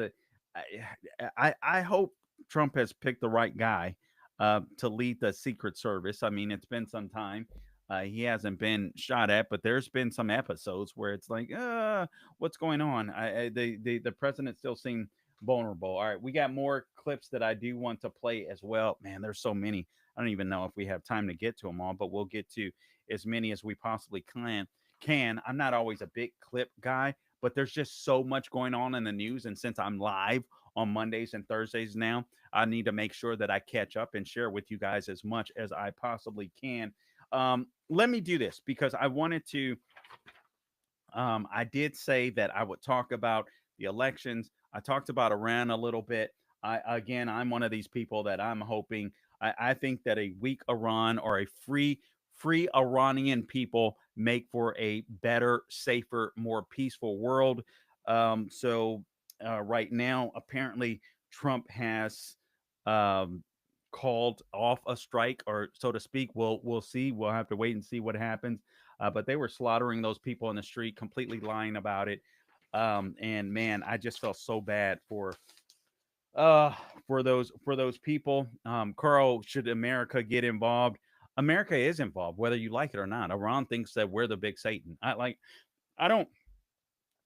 Speaker 1: I hope Trump has picked the right guy to lead the Secret Service. I mean, it's been some time. He hasn't been shot at, but there's been some episodes where it's like, what's going on? The president still seems vulnerable. All right, we got more clips that I do want to play as well. Man, there's so many. I don't even know if we have time to get to them all, but we'll get to as many as we possibly can. I'm not always a big clip guy, but there's just so much going on in the news. And since I'm live on Mondays and Thursdays now, I need to make sure that I catch up and share with you guys as much as I possibly can. Let me do this because I wanted to. I did say that I would talk about the elections. I talked about Iran a little bit. I'm one of these people that I'm hoping. I think that a weak Iran or a free Iranian people make for a better, safer, more peaceful world. So right now, apparently, Trump has called off a strike, or so to speak. We'll see. We'll have to wait and see what happens. but they were slaughtering those people in the street, completely lying about it. And man, I just felt so bad uh for those people. Carl, should America get involved? America is involved, whether you like it or not. Iran thinks that we're the big Satan. I don't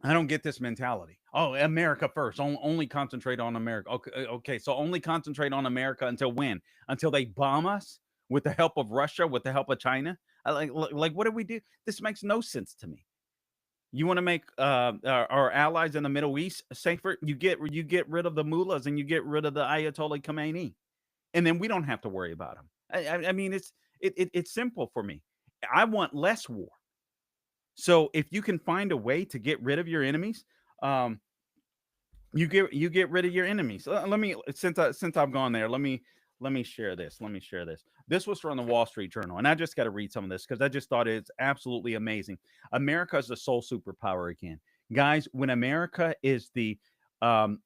Speaker 1: I don't get this mentality. Oh, America first. Only concentrate on America. Okay, okay. So only concentrate on America until when? Until they bomb us with the help of Russia, with the help of China. Like what do we do? This makes no sense to me. You want to make our allies in the Middle East safer? You get rid of the mullahs and you get rid of the Ayatollah Khamenei, and then we don't have to worry about them. I mean, it's simple for me. I want less war. So if you can find a way to get rid of your enemies, um, you get rid of your enemies. Let me since I've gone there, let me share this. Let me share this. This was from the Wall Street Journal, and I just got to read some of this because I just thought it's absolutely amazing. America is the sole superpower again, guys. When America is the sole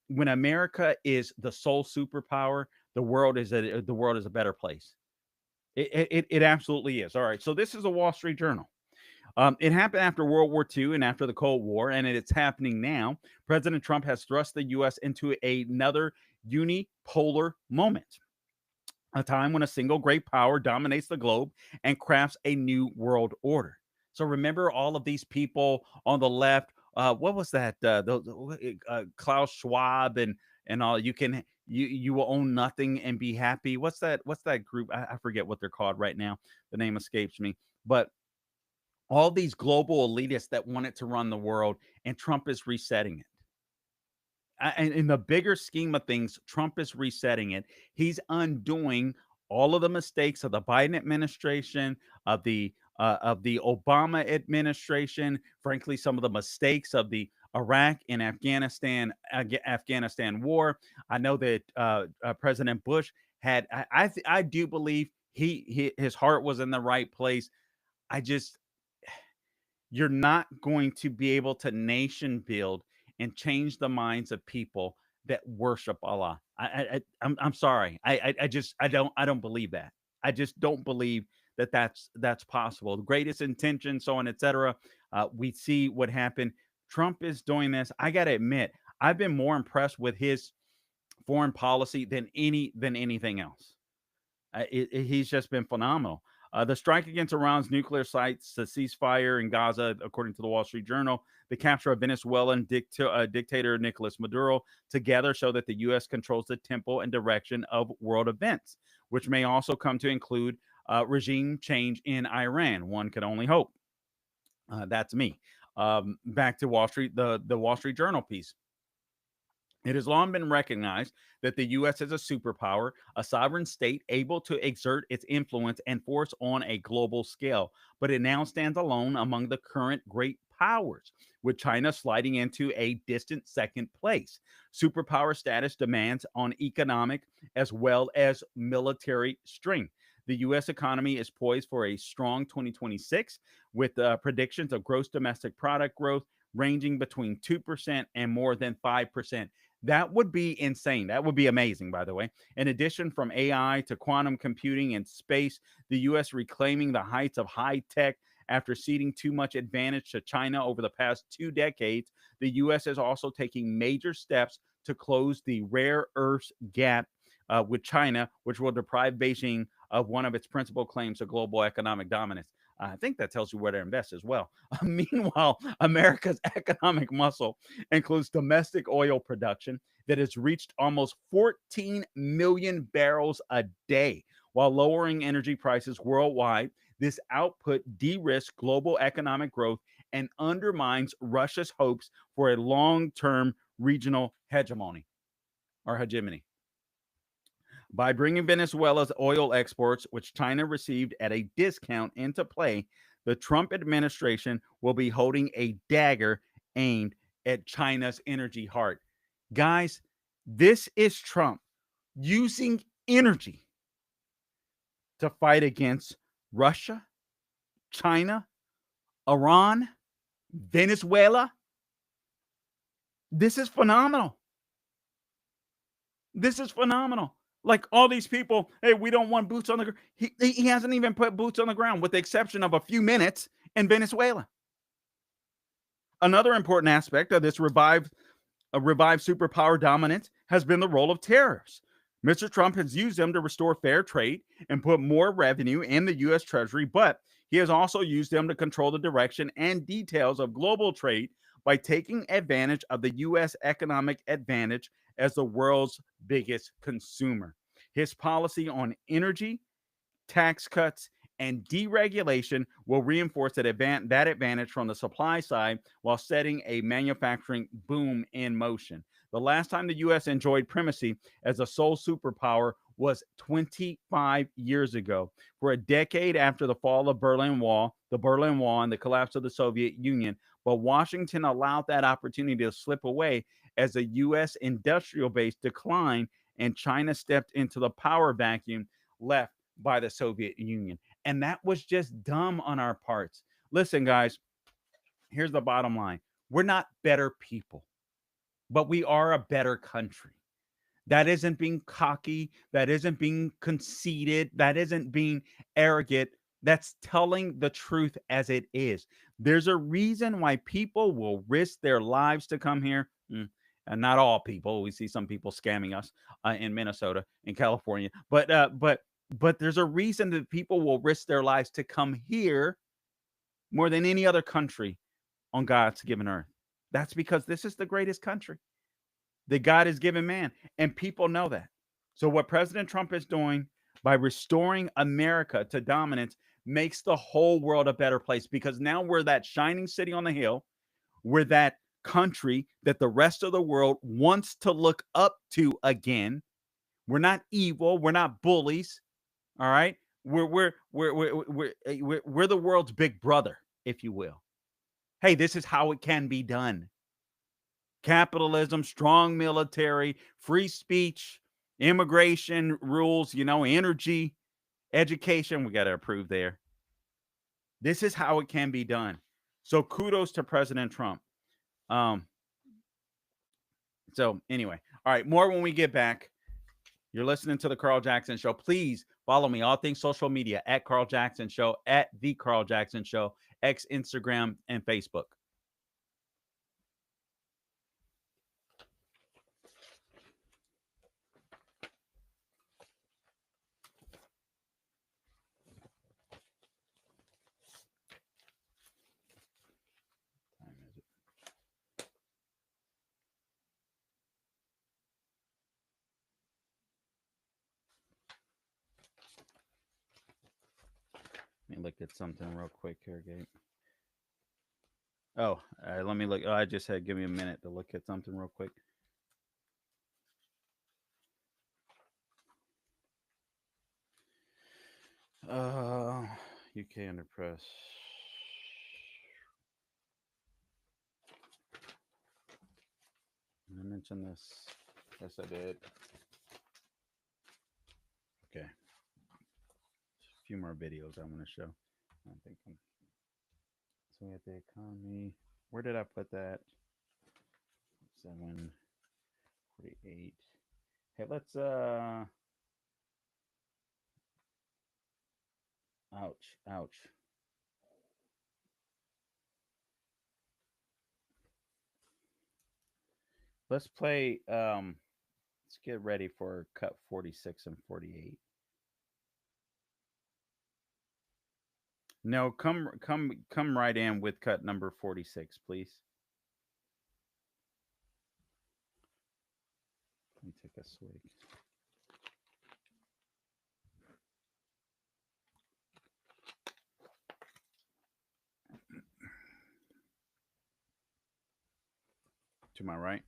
Speaker 1: superpower, the world is a better place. It absolutely is. All right. So this is a Wall Street Journal. It happened after World War II and after the Cold War, and it's happening now. President Trump has thrust the U.S. into another unipolar moment, a time when a single great power dominates the globe and crafts a new world order. So remember all of these people on the left. What was that? Klaus Schwab and all. You will own nothing and be happy. What's that? What's that group? I forget what they're called right now. The name escapes me. But all these global elitists that wanted to run the world, and Trump is resetting it. And in the bigger scheme of things, Trump is resetting it. He's undoing all of the mistakes of the Biden administration, of the Obama administration. Frankly, some of the mistakes of the Iraq and Afghanistan war. I know that President Bush had. I do believe his heart was in the right place. I just You're not going to be able to nation build and change the minds of people that worship Allah. I'm sorry. I don't believe that. I just don't believe that that's possible. The greatest intention, so on, etc. We see what happened. Trump is doing this. I got to admit, I've been more impressed with his foreign policy than anything else. He's just been phenomenal. The strike against Iran's nuclear sites, the ceasefire in Gaza, according to the Wall Street Journal, the capture of Venezuelan dictator Nicolas Maduro, together show that the U.S. controls the tempo and direction of world events, which may also come to include regime change in Iran. One could only hope. That's me. Back to Wall Street, the Wall Street Journal piece. It has long been recognized that the U.S. is a superpower, a sovereign state able to exert its influence and force on a global scale, but it now stands alone among the current great powers, with China sliding into a distant second place. Superpower status demands on economic as well as military strength. The U.S. economy is poised for a strong 2026, with predictions of gross domestic product growth ranging between 2% and more than 5%. That would be insane. That would be amazing, by the way. In addition, from AI to quantum computing and space, the U.S. reclaiming the heights of high tech after ceding too much advantage to China over the past 2 decades. The U.S. is also taking major steps to close the rare earths gap with China, which will deprive Beijing of one of its principal claims to global economic dominance. I think that tells you where to invest as well. Meanwhile, America's economic muscle includes domestic oil production that has reached almost 14 million barrels a day, while lowering energy prices worldwide. This output de-risks global economic growth and undermines Russia's hopes for a long-term regional hegemony. By bringing Venezuela's oil exports, which China received at a discount, into play, the Trump administration will be holding a dagger aimed at China's energy heart. Guys, this is Trump using energy to fight against Russia, China, Iran, Venezuela. This is phenomenal. This is phenomenal. Like all these people, hey, we don't want boots on the ground. He hasn't even put boots on the ground, with the exception of a few minutes and Venezuela. Another important aspect of this revived superpower dominance has been the role of tariffs. Mr. Trump has used them to restore fair trade and put more revenue in the U.S. Treasury, but he has also used them to control the direction and details of global trade by taking advantage of the U.S. economic advantage as the world's biggest consumer. His policy on energy, tax cuts, and deregulation will reinforce that advantage from the supply side while setting a manufacturing boom in motion. The last time the U.S. enjoyed primacy as a sole superpower was 25 years ago. For a decade after the fall of the Berlin Wall and the collapse of the Soviet Union, but Washington allowed that opportunity to slip away as the U.S. industrial base declined and China stepped into the power vacuum left by the Soviet Union. And that was just dumb on our parts. Listen, guys, here's the bottom line. We're not better people, but we are a better country. That isn't being cocky. That isn't being conceited. That isn't being arrogant. That's telling the truth as it is. There's a reason why people will risk their lives to come here. And not all people. We see some people scamming us in Minnesota, in California. But there's a reason that people will risk their lives to come here more than any other country on God's given earth. That's because this is the greatest country that God has given man. And people know that. So what President Trump is doing by restoring America to dominance makes the whole world a better place, because now we're that shining city on the hill. We're that country that the rest of the world wants to look up to again. We're not evil. We're not bullies. All right. We're the world's big brother, if you will. Hey, this is how it can be done. Capitalism, strong military, free speech, immigration rules, energy, education. We got to approve there. This is how it can be done. So kudos to President Trump. So anyway, all right, more when we get back. You're listening to the Carl Jackson Show. Please follow me, all things social media, at Carl Jackson Show, at The Carl Jackson Show, X, Instagram, and Facebook. Let me look at something real quick here, Gabe. Oh, let me look. Oh, I just said give me a minute to look at something real quick. UK under press. Did I mention this? Yes, I did. Okay. A few more videos I want to show. I'm thinking. So we have the economy. Where did I put that? 7:48. Hey, let's ouch. Let's play let's get ready for cut 46 and 48. No, come right in with cut number 46, please. Let me take a swig. To my right.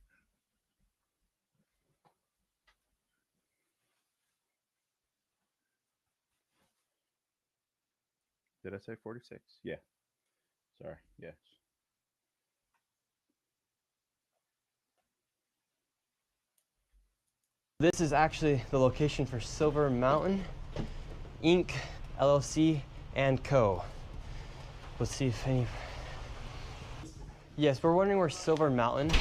Speaker 1: Did I say 46? Yeah. Sorry. Yes.
Speaker 9: This is actually the location for Silver Mountain Inc., LLC, and Co. Let's see if any... Yes, we're wondering where Silver Mountain.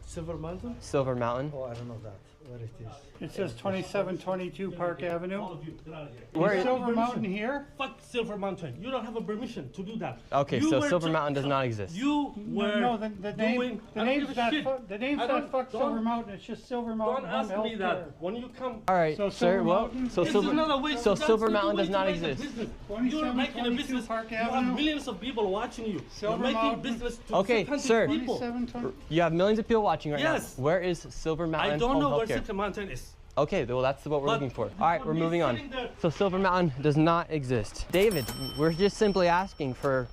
Speaker 13: Silver Mountain?
Speaker 9: Silver Mountain.
Speaker 13: Oh, I don't know that. What is this?
Speaker 3: It says 2722 Park Avenue.
Speaker 13: All of you, get out of here.
Speaker 3: Where
Speaker 13: You
Speaker 3: is
Speaker 13: have
Speaker 3: Silver
Speaker 13: permission.
Speaker 3: Mountain here?
Speaker 13: Fuck Silver Mountain. You don't have a permission to do that.
Speaker 9: Okay,
Speaker 13: You
Speaker 9: so
Speaker 13: were
Speaker 9: Silver
Speaker 13: to-
Speaker 9: Mountain does not exist.
Speaker 13: You were
Speaker 3: No, the name,
Speaker 13: doing.
Speaker 3: the
Speaker 13: I don't
Speaker 3: name's
Speaker 13: give a
Speaker 3: not,
Speaker 13: shit.
Speaker 3: the name's
Speaker 13: I
Speaker 3: not
Speaker 13: don't-
Speaker 3: fuck
Speaker 13: don't-
Speaker 3: Silver Mountain. It's just Silver Mountain
Speaker 13: Don't
Speaker 3: Home
Speaker 13: ask me
Speaker 3: Healthcare.
Speaker 13: that. When you come.
Speaker 9: All right,
Speaker 3: So
Speaker 9: sir.
Speaker 3: Silver
Speaker 9: Well,
Speaker 3: Mountain?
Speaker 9: so
Speaker 13: This
Speaker 9: Silver,
Speaker 13: is another way.
Speaker 9: so
Speaker 13: that's
Speaker 9: Silver
Speaker 13: the
Speaker 9: Mountain
Speaker 13: way
Speaker 9: does
Speaker 13: to
Speaker 9: not
Speaker 13: make a
Speaker 9: exist.
Speaker 13: business. You're making a
Speaker 3: 2722
Speaker 13: business.
Speaker 3: Park
Speaker 13: You have
Speaker 3: Avenue.
Speaker 13: millions of people watching you.
Speaker 3: Silver
Speaker 13: You're making
Speaker 3: Mountain.
Speaker 13: business to
Speaker 9: Okay,
Speaker 13: 600
Speaker 9: sir.
Speaker 13: people.
Speaker 3: 2720.
Speaker 9: You have millions of people watching right
Speaker 13: Yes.
Speaker 9: now. Where is Silver Mountain
Speaker 13: I don't
Speaker 9: Home
Speaker 13: know where
Speaker 9: Healthcare?
Speaker 13: Silver Mountain is.
Speaker 9: Okay, well that's what we're
Speaker 13: But
Speaker 9: looking for. All right, we're
Speaker 13: me
Speaker 9: moving on.
Speaker 13: sitting there-
Speaker 9: So Silver Mountain does not exist. David, we're just simply asking for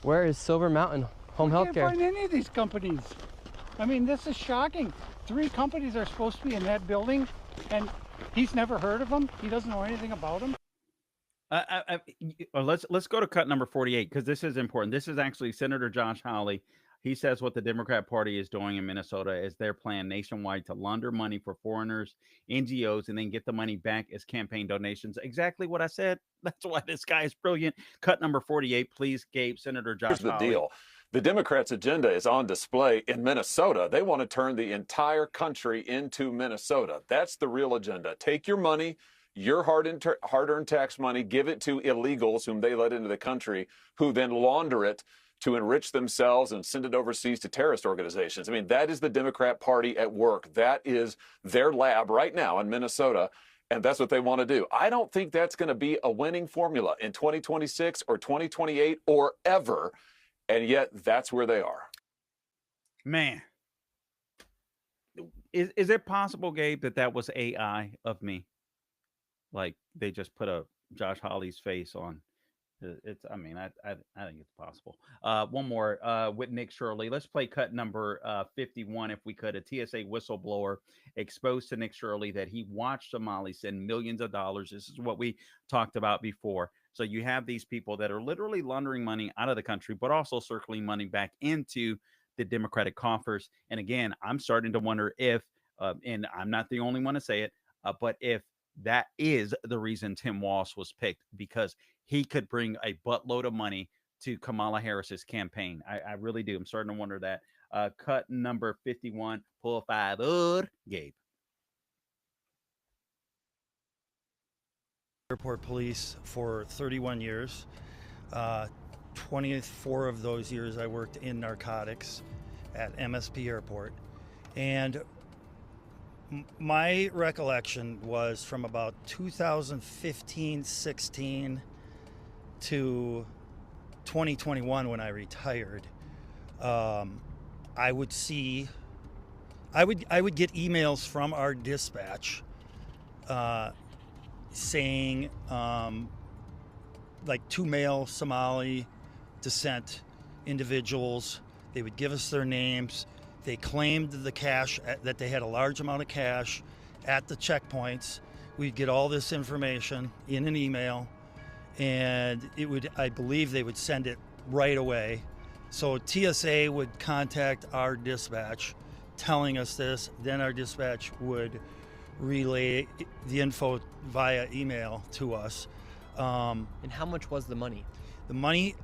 Speaker 9: where is Silver Mountain Home
Speaker 3: I can't
Speaker 9: Healthcare?
Speaker 3: find any of these companies. I mean, this is shocking. 3 companies are supposed to be in that building, and he's never heard of them. He doesn't know anything about them.
Speaker 1: Let's go to cut number 48 because this is important. This is actually Senator Josh Hawley. He says what the Democrat Party is doing in Minnesota is their plan nationwide to launder money for foreigners, NGOs, and then get the money back as campaign donations. Exactly what I said. That's why this guy is brilliant. Cut number 48, please, Gabe. Senator Josh
Speaker 14: Here's the
Speaker 1: Hawley.
Speaker 14: deal. The Democrats' agenda is on display in Minnesota. They want to turn the entire country into Minnesota. That's the real agenda. Take your money, your hard-earned tax money, give it to illegals whom they let into the country, who then launder it to enrich themselves and send it overseas to terrorist organizations. I mean, that is the Democrat Party at work. That is their lab right now in Minnesota, and that's what they want to do. I don't think that's going to be a winning formula in 2026 or 2028 or ever, and yet that's where they are.
Speaker 1: Man. Is it possible, Gabe, that was AI of me? Like they just put a Josh Hawley's face on. It's. I mean, I think it's possible. One more with Nick Shirley. Let's play cut number 51, if we could. A TSA whistleblower exposed to Nick Shirley that he watched Somali send millions of dollars. This is what we talked about before. So you have these people that are literally laundering money out of the country, but also circling money back into the Democratic coffers. And again, I'm starting to wonder if, and I'm not the only one to say it, but if that is the reason Tim Walz was picked, because he could bring a buttload of money to Kamala Harris's campaign. I really do. I'm starting to wonder that. Cut number 51, pull 5, Gabe.
Speaker 15: Airport police for 31 years. 24 of those years I worked in narcotics at MSP Airport. And my recollection was from about 2015-16 to 2021 when I retired. I would get emails from our dispatch saying like 2 male Somali descent individuals. They would give us their names. They claimed the cash, that they had a large amount of cash at the checkpoints. We'd get all this information in an email, and I believe they would send it right away. So TSA would contact our dispatch telling us this, then our dispatch would relay the info via email to us.
Speaker 9: And how much was the money?
Speaker 15: The money,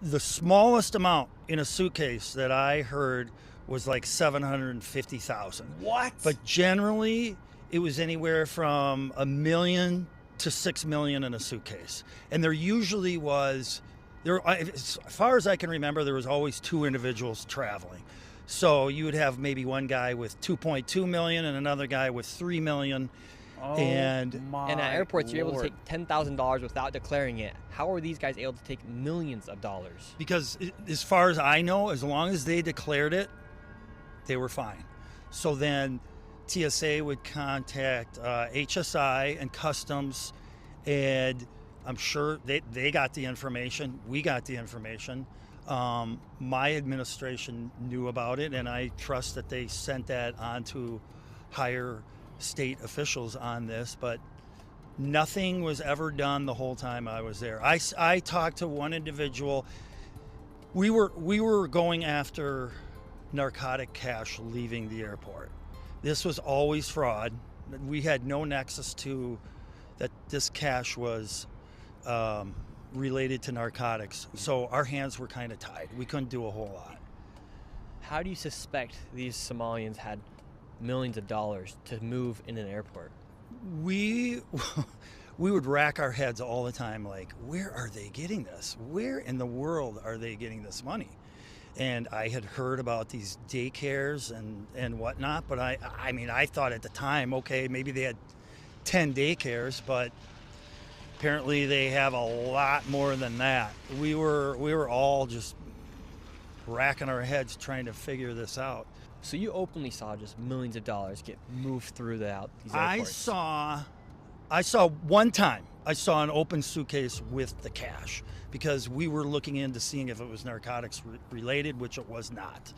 Speaker 15: the smallest amount in a suitcase that I heard was like $750,000.
Speaker 1: What?
Speaker 15: But generally, it was anywhere from $1 million to $6 million in a suitcase. And there usually was, as far as I can remember, there was always 2 individuals traveling. So you would have maybe one guy with 2.2 million and another guy with 3 million.
Speaker 9: And at airports, you're able to take $10,000 without declaring it. How are these guys able to take millions of dollars?
Speaker 15: Because as far as I know, as long as they declared it, they were fine. So then TSA would contact HSI and Customs, and I'm sure they got the information. We got the information. My administration knew about it, and I trust that they sent that on to higher state officials on this, but nothing was ever done the whole time I was there. I talked to one individual. We were going after narcotic cash leaving the airport. This was always fraud. We had no nexus to that this cash was related to narcotics. So our hands were kind of tied. We couldn't do a whole lot.
Speaker 9: How do you suspect these Somalians had millions of dollars to move in an airport?
Speaker 15: We we would rack our heads all the time, like, where are they getting this? Where in the world are they getting this money? And I had heard about these daycares and whatnot, but I mean, I thought at the time, okay, maybe they had 10 daycares, but apparently they have a lot more than that. We were all just racking our heads trying to figure this out.
Speaker 9: So you openly saw just millions of dollars get moved through these airports?
Speaker 15: I saw one time, I saw an open suitcase with the cash because we were looking into seeing if it was narcotics related, which it was not.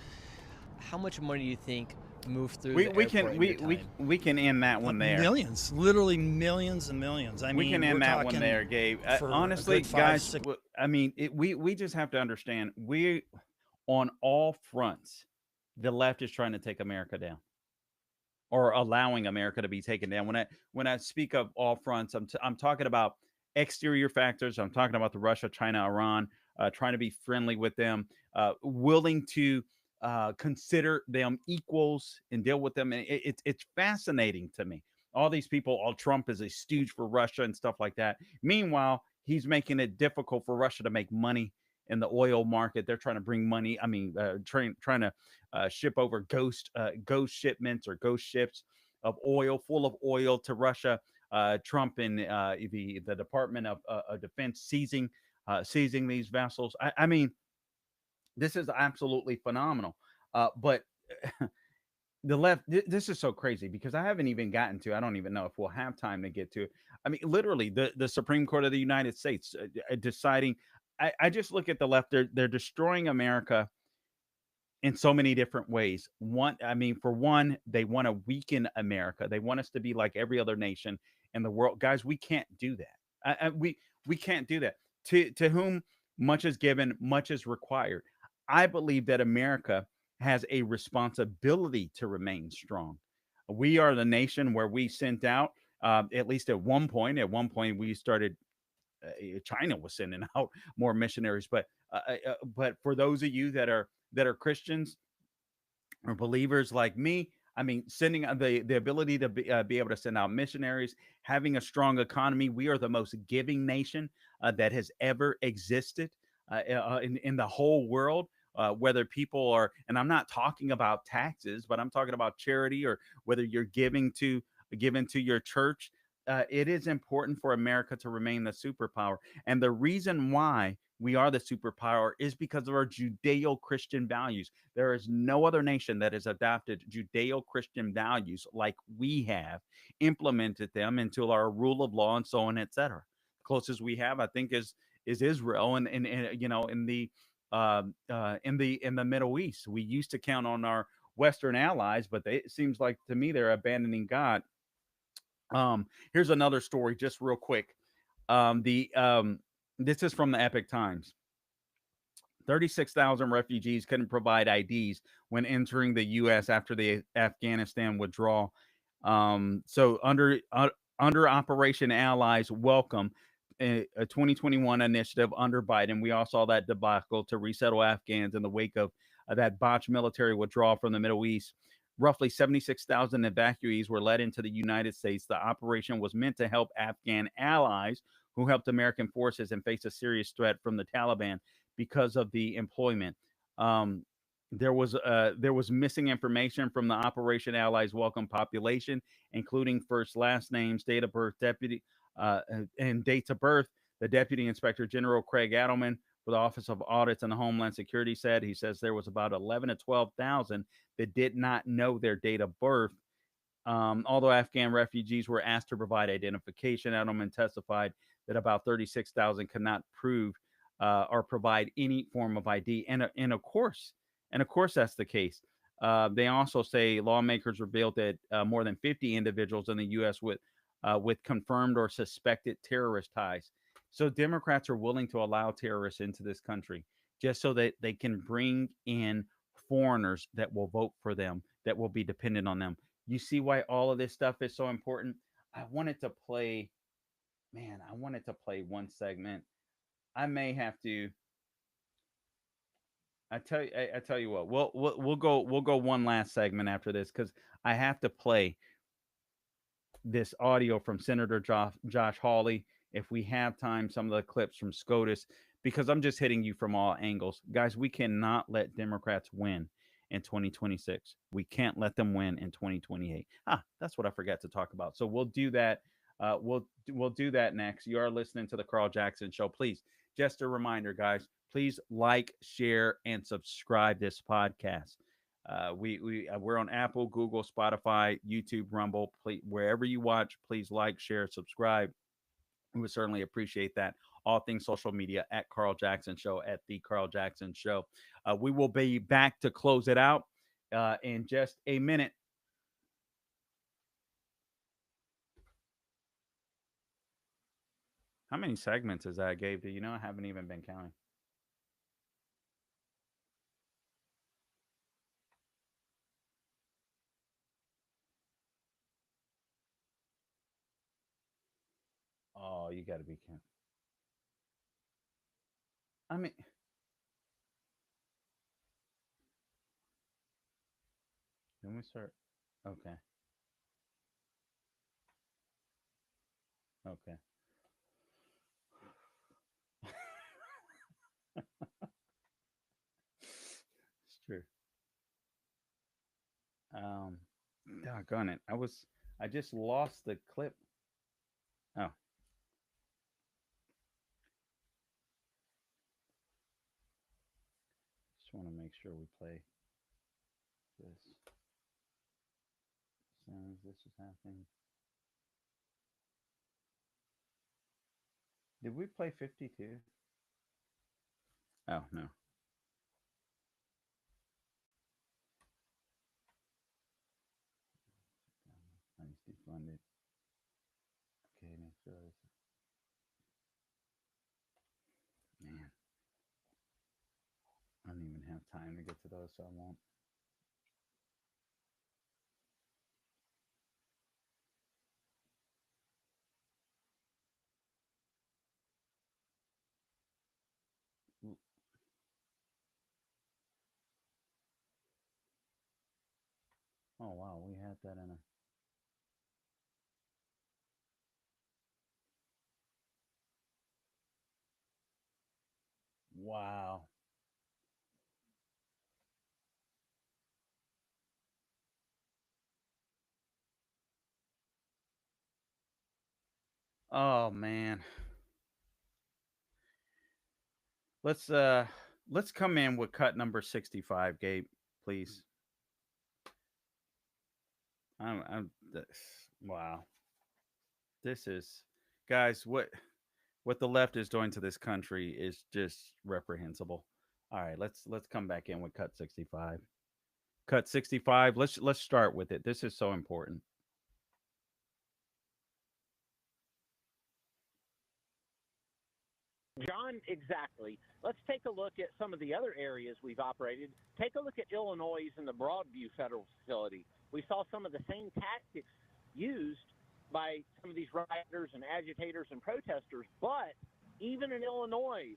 Speaker 9: How much money do you think moved through
Speaker 1: we
Speaker 9: the airport
Speaker 1: we can end that one there.
Speaker 15: Millions, literally millions and millions. I mean,
Speaker 1: we can end that one there, Gabe. Honestly, guys, I mean, we just have to understand, we, on all fronts, the left is trying to take America down, or allowing America to be taken down. When I speak of all fronts, I'm talking about exterior factors. I'm talking about the Russia, China, Iran, trying to be friendly with them, willing to consider them equals and deal with them. And it's fascinating to me. All these people, all Trump is a stooge for Russia and stuff like that. Meanwhile, he's making it difficult for Russia to make money in the oil market. They're trying to bring money. I mean, trying to ship over ghost shipments or ghost ships of oil, full of oil, to Russia. Trump and the Department of Defense seizing these vessels. I mean, this is absolutely phenomenal. But the left, this is so crazy because I haven't even gotten to, I don't even know if we'll have time to get to. I mean, literally, the Supreme Court of the United States deciding. I just look at the left. They're destroying America in so many different ways. For one, they want to weaken America. They want us to be like every other nation in the world. Guys, we can't do that. We can't do that. To whom much is given, much is required. I believe that America has a responsibility to remain strong. We are the nation where we sent out, at least at one point. At one point, we started. China was sending out more missionaries, but for those of you that are Christians or believers like me, I mean, sending the ability to be able to send out missionaries, having a strong economy. We are the most giving nation that has ever existed in the whole world. Whether people are, and I'm not talking about taxes, but I'm talking about charity, or whether you're giving to your church. It is important for America to remain the superpower. And the reason why we are the superpower is because of our Judeo-Christian values. There is no other nation that has adopted Judeo-Christian values like we have, implemented them into our rule of law and so on, etc. The closest we have, I think, is Israel, and you know, in the Middle East. We used to count on our Western allies, but it seems like to me they're abandoning God. Here's another story, just real quick. This is from the Epic Times. 36,000 refugees couldn't provide IDs when entering the U.S. after the Afghanistan withdrawal. So under Operation Allies Welcome, a 2021 initiative under Biden, we all saw that debacle to resettle Afghans in the wake of that botched military withdrawal from the Middle East. Roughly 76,000 evacuees were led into the United States. The operation was meant to help Afghan allies who helped American forces and faced a serious threat from the Taliban because of the employment. There was missing information from the Operation Allies Welcome population, including first, last names, date of birth, and dates of birth. The Deputy Inspector General Craig Adelman for the Office of Audits and Homeland Security says there was about 11 to 12,000 that did not know their date of birth. Although Afghan refugees were asked to provide identification, Adelman testified that about 36,000 could not prove or provide any form of ID. And of course that's the case. They also say lawmakers revealed that more than 50 individuals in the U.S. with confirmed or suspected terrorist ties. So Democrats are willing to allow terrorists into this country just so that they can bring in foreigners that will vote for them, that will be dependent on them. You see why all of this stuff is so important? I wanted to play one segment. I may have to. I tell you what, we'll go one last segment after this because I have to play this audio from Senator Josh Hawley. If we have time, some of the clips from SCOTUS, because I'm just hitting you from all angles. Guys, we cannot let Democrats win in 2026. We can't let them win in 2028. That's what I forgot to talk about. So we'll do that. We'll do that next. You are listening to the Carl Jackson Show. Please, just a reminder, guys, please like, share, and subscribe this podcast. We're on Apple, Google, Spotify, YouTube, Rumble. Please, wherever you watch, please like, share, subscribe. We would certainly appreciate that. All things social media at Carl Jackson Show, at the Carl Jackson Show. We will be back to close it out in just a minute. How many segments is that, Gabe? Do you know? I haven't even been counting. Oh, you got to be kidding. I mean, can we start? Okay. Okay. It's true. Doggone it. I just lost the clip. Oh. Just want to make sure we play this. Sounds this is happening. Did we play 52? Oh, no. Nice defunded. Okay, make sure this. Man. I don't even have time to get to those, so I won't. Oh, wow, we had that in a. Wow. Oh, man. Let's come in with cut number 65, Gabe, please. Wow. This is, guys, what the left is doing to this country is just reprehensible. All right, let's come back in with cut 65. Cut 65. Let's start with it. This is so important.
Speaker 16: John, exactly. Let's take a look at some of the other areas we've operated. Take a look at Illinois and the Broadview Federal Facility. We saw some of the same tactics used by some of these rioters and agitators and protesters, but even in Illinois,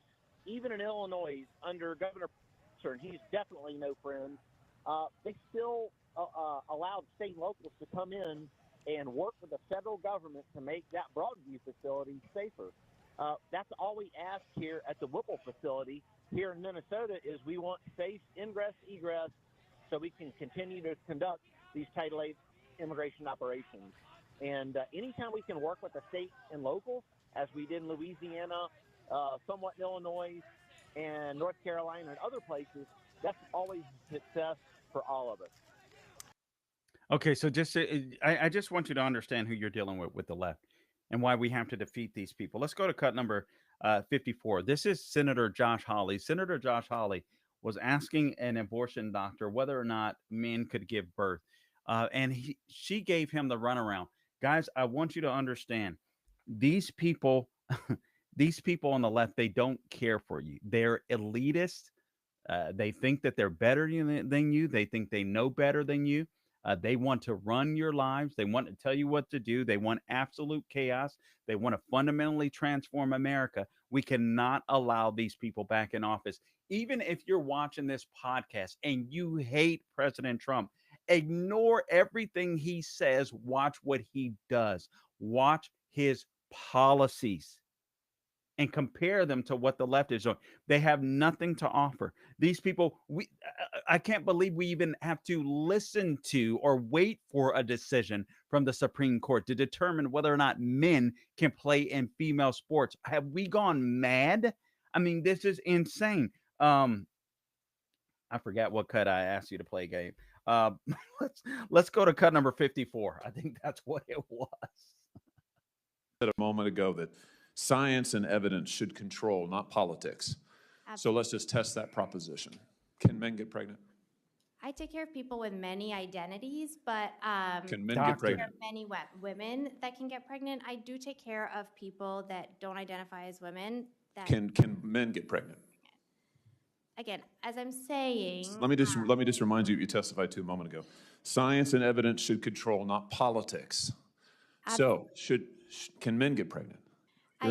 Speaker 16: under Governor Pritzker, and he's definitely no friend, they still allowed state and locals to come in and work with the federal government to make that Broadview facility safer. That's all we ask here at the Whipple facility here in Minnesota is we want safe ingress, egress, so we can continue to conduct these Title VIII immigration operations. And anytime we can work with the state and locals, as we did in Louisiana, somewhat in Illinois, and North Carolina and other places, that's always success for all of us.
Speaker 1: Okay, so I just want you to understand who you're dealing with the left and why we have to defeat these people. Let's go to cut number 54. This is Senator Josh Hawley. Senator Josh Hawley was asking an abortion doctor whether or not men could give birth. And she gave him the runaround. Guys, I want you to understand these people, these people on the left, they don't care for you. They're elitist. They think that they're better than you. They think they know better than you. They want to run your lives. They want to tell you what to do. They want absolute chaos. They want to fundamentally transform America. We cannot allow these people back in office. Even if you're watching this podcast and you hate President Trump, ignore everything he says. Watch what he does. Watch his policies and compare them to what the left is doing. They have nothing to offer. These people, I can't believe we even have to listen to or wait for a decision from the Supreme Court to determine whether or not men can play in female sports. Have we gone mad? I mean, this is insane. I forgot what cut I asked you to play, Gabe. Uh, let's go to cut number 54. I think that's what it was.
Speaker 14: Said a moment ago that science and evidence should control, not politics. So let's just test that proposition. Can men get pregnant?
Speaker 17: I take care of people with many identities, but
Speaker 14: Can men get pregnant?
Speaker 17: there are many women that can get pregnant. I do take care of people that don't identify as women. That
Speaker 14: Can men get pregnant?
Speaker 17: again, as I'm saying,
Speaker 14: Let me just remind you what you testified to a moment ago. Science and evidence should control, not politics. So can men get pregnant?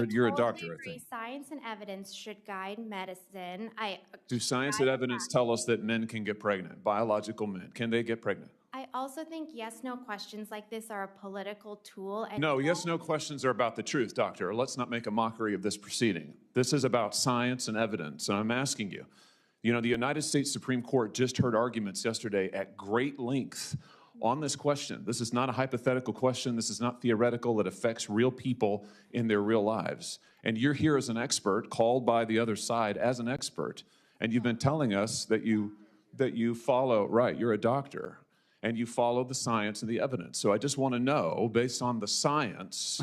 Speaker 14: You're a doctor, I think.
Speaker 17: Science and evidence should guide medicine.
Speaker 14: Do science and evidence tell us that men can get pregnant? Biological men, can they get pregnant?
Speaker 17: I also think yes/no questions like this are a political tool. And
Speaker 14: No, yes/no questions are about the truth, doctor. Let's not make a mockery of this proceeding. This is about science and evidence, and I'm asking you. You know, the United States Supreme Court just heard arguments yesterday at great length on this question. This is not a hypothetical question. This is not theoretical. It affects real people in their real lives. And you're here as an expert, called by the other side as an expert, and you've been telling us that you follow, right, you're a doctor, and you follow the science and the evidence. So I just want to know, based on the science,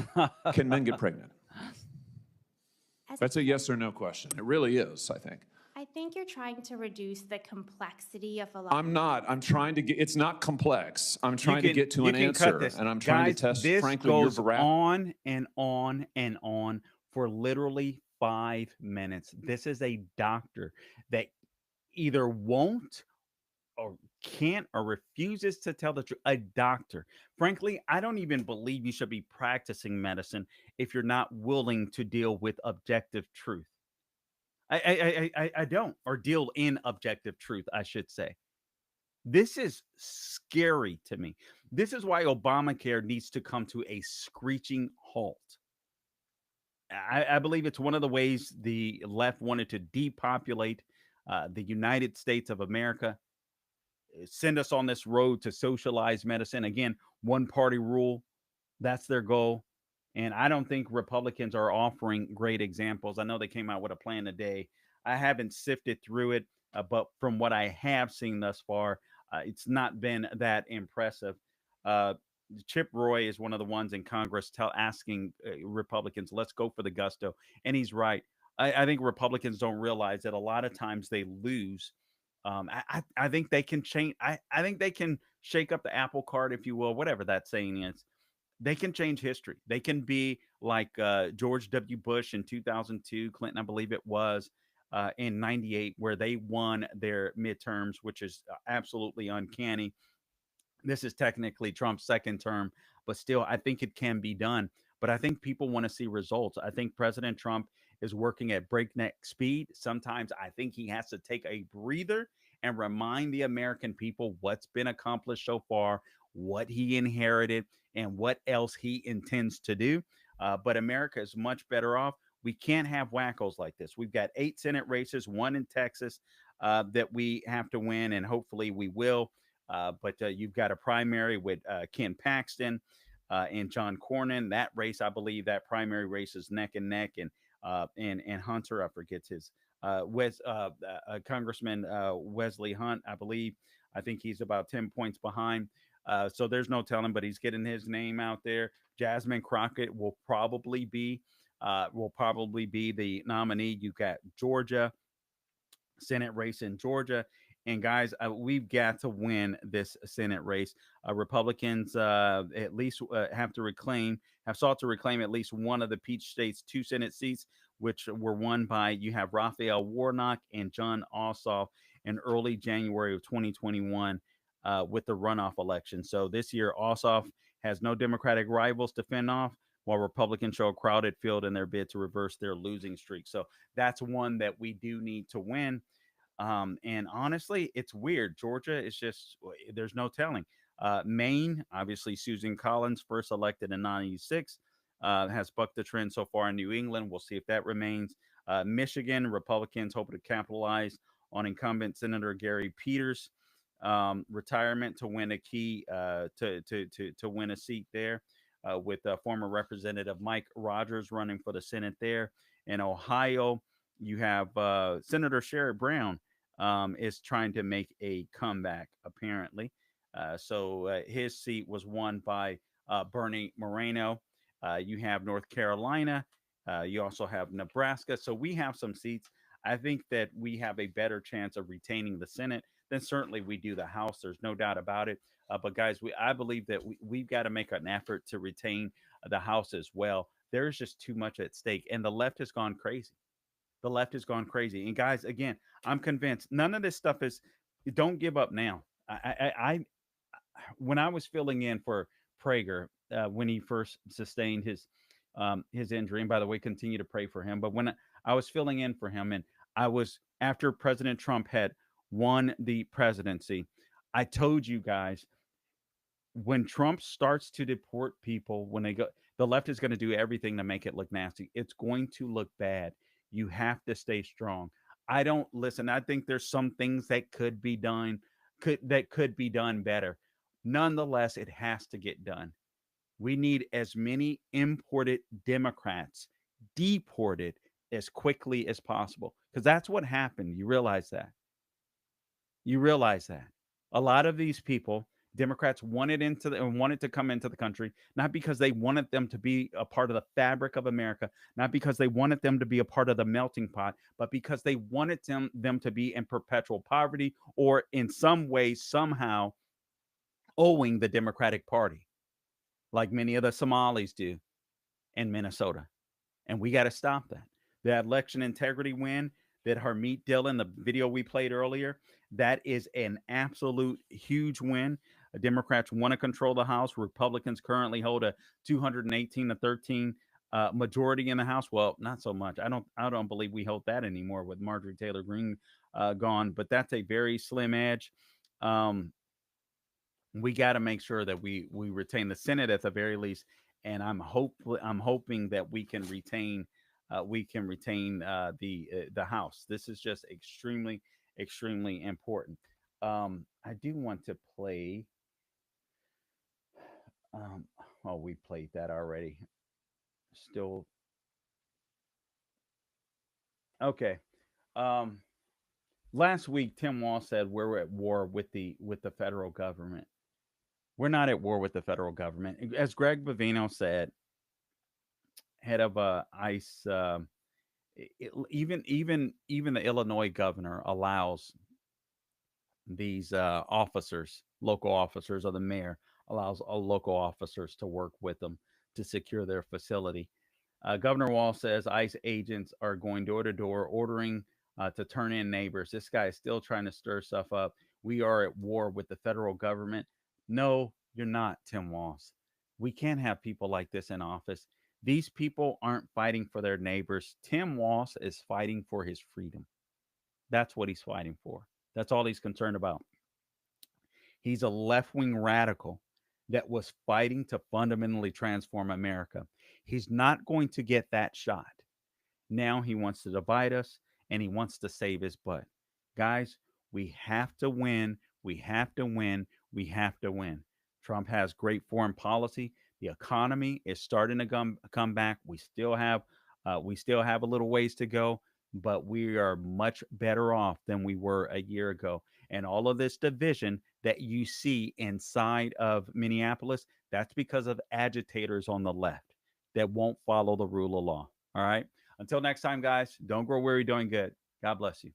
Speaker 14: can men get pregnant? That's a yes or no question. It really is, I think.
Speaker 17: I think you're trying to reduce the complexity of a lot.
Speaker 14: I'm not. I'm trying to get, it's not complex. I'm trying to get to an answer, and I'm trying to test, frankly, your veracity.
Speaker 1: On and on and on for literally 5 minutes. This is a doctor that either won't or can't or refuses to tell the truth. A doctor. Frankly, I don't even believe you should be practicing medicine if you're not willing to deal with objective truth. I don't, or deal in objective truth, I should say. This is scary to me. This is why Obamacare needs to come to a screeching halt. I believe it's one of the ways the left wanted to depopulate the United States of America, send us on this road to socialize medicine. Again, one party rule, that's their goal. And I don't think Republicans are offering great examples. I know they came out with a plan today. I haven't sifted through it, but from what I have seen thus far, it's not been that impressive. Chip Roy is one of the ones in Congress asking Republicans, let's go for the gusto. And he's right. I think Republicans don't realize that a lot of times they lose. I think they can change. I think they can shake up the apple cart, if you will, whatever that saying is. They can change history. They can be like George W. Bush in 2002, Clinton, I believe it was, in 98, where they won their midterms, which is absolutely uncanny. This is technically Trump's second term, but still, I think it can be done. But I think people want to see results. I think President Trump is working at breakneck speed. Sometimes I think he has to take a breather and remind the American people what's been accomplished so far, what he inherited, and what else he intends to do. But America is much better off. We can't have wackos like this. We've got 8 Senate races, 1 in Texas that we have to win, and hopefully we will. But you've got a primary with Ken Paxton and John Cornyn. That race, I believe, that primary race is neck and neck. And Hunter, I forget his Congressman Wesley Hunt, I believe. I think he's about 10 points behind. So there's no telling, but he's getting his name out there. Jasmine Crockett will probably be the nominee. You've got Georgia, Senate race in Georgia. And guys, we've got to win this Senate race. Republicans at least have sought to reclaim at least one of the Peach State's 2 Senate seats, which were won by, you have Raphael Warnock and John Ossoff in early January of 2021. with the runoff election. So this year, Ossoff has no Democratic rivals to fend off, while Republicans show a crowded field in their bid to reverse their losing streak. So that's one that we do need to win. And honestly, it's weird. Georgia is just, there's no telling. Maine, obviously, Susan Collins, first elected in 96, has bucked the trend so far in New England. We'll see if that remains. Michigan, Republicans hope to capitalize on incumbent Senator Gary Peters' retirement to win a key to win a seat there. With former Representative Mike Rogers running for the Senate there. In Ohio, you have Senator Sherrod Brown is trying to make a comeback, apparently. So his seat was won by Bernie Moreno. You have North Carolina. You also have Nebraska. So we have some seats. I think that we have a better chance of retaining the Senate than certainly we do the House. There's no doubt about it. But guys, I believe that we've got to make an effort to retain the House as well. There's just too much at stake, and the left has gone crazy. The left has gone crazy. And guys, again, I'm convinced none of this stuff is. Don't give up now. I when I was filling in for Prager when he first sustained his injury, and by the way, continue to pray for him. But when I was filling in for him, and I was after President Trump had won the presidency, I told you guys, when Trump starts to deport people, when they go, the left is going to do everything to make it look nasty. It's going to look bad. You have to stay strong. I don't listen. I think there's some things that could be done, could be done better. Nonetheless, it has to get done. We need as many imported Democrats deported as quickly as possible, because that's what happened. You realize that. You realize that a lot of these people, Democrats, wanted to come into the country, not because they wanted them to be a part of the fabric of America, not because they wanted them to be a part of the melting pot, but because they wanted them to be in perpetual poverty or in some way, somehow owing the Democratic Party, like many of the Somalis do in Minnesota. And we got to stop that. The election integrity win that Harmeet Dillon, the video we played earlier, that is an absolute huge win. Democrats want to control the House. Republicans currently hold a 218-13 majority in the House. Well, not so much. I don't believe we hold that anymore with Marjorie Taylor Greene gone. But that's a very slim edge. We got to make sure that we retain the Senate at the very least. And I'm hoping that we can retain the House. This is just extremely important. I do want to play. We played that already. Still okay. Last week, Tim Walz said we're at war with the federal government. We're not at war with the federal government, as Greg Bovino said, head of ICE. Even the Illinois governor allows these officers, local officers, or the mayor allows local officers to work with them to secure their facility. Governor Walz says ICE agents are going door to door ordering to turn in neighbors. This guy is still trying to stir stuff up. We are at war with the federal government. No, you're not, Tim Walz. We can't have people like this in office. These people aren't fighting for their neighbors. Tim Walz is fighting for his freedom. That's what he's fighting for. That's all he's concerned about. He's a left-wing radical that was fighting to fundamentally transform America. He's not going to get that shot. Now he wants to divide us, and he wants to save his butt. Guys, we have to win. We have to win. We have to win. Trump has great foreign policy. The economy is starting to come back. We still have a little ways to go, but we are much better off than we were a year ago. And all of this division that you see inside of Minneapolis, that's because of agitators on the left that won't follow the rule of law. All right. Until next time, guys, don't grow weary doing good. God bless you.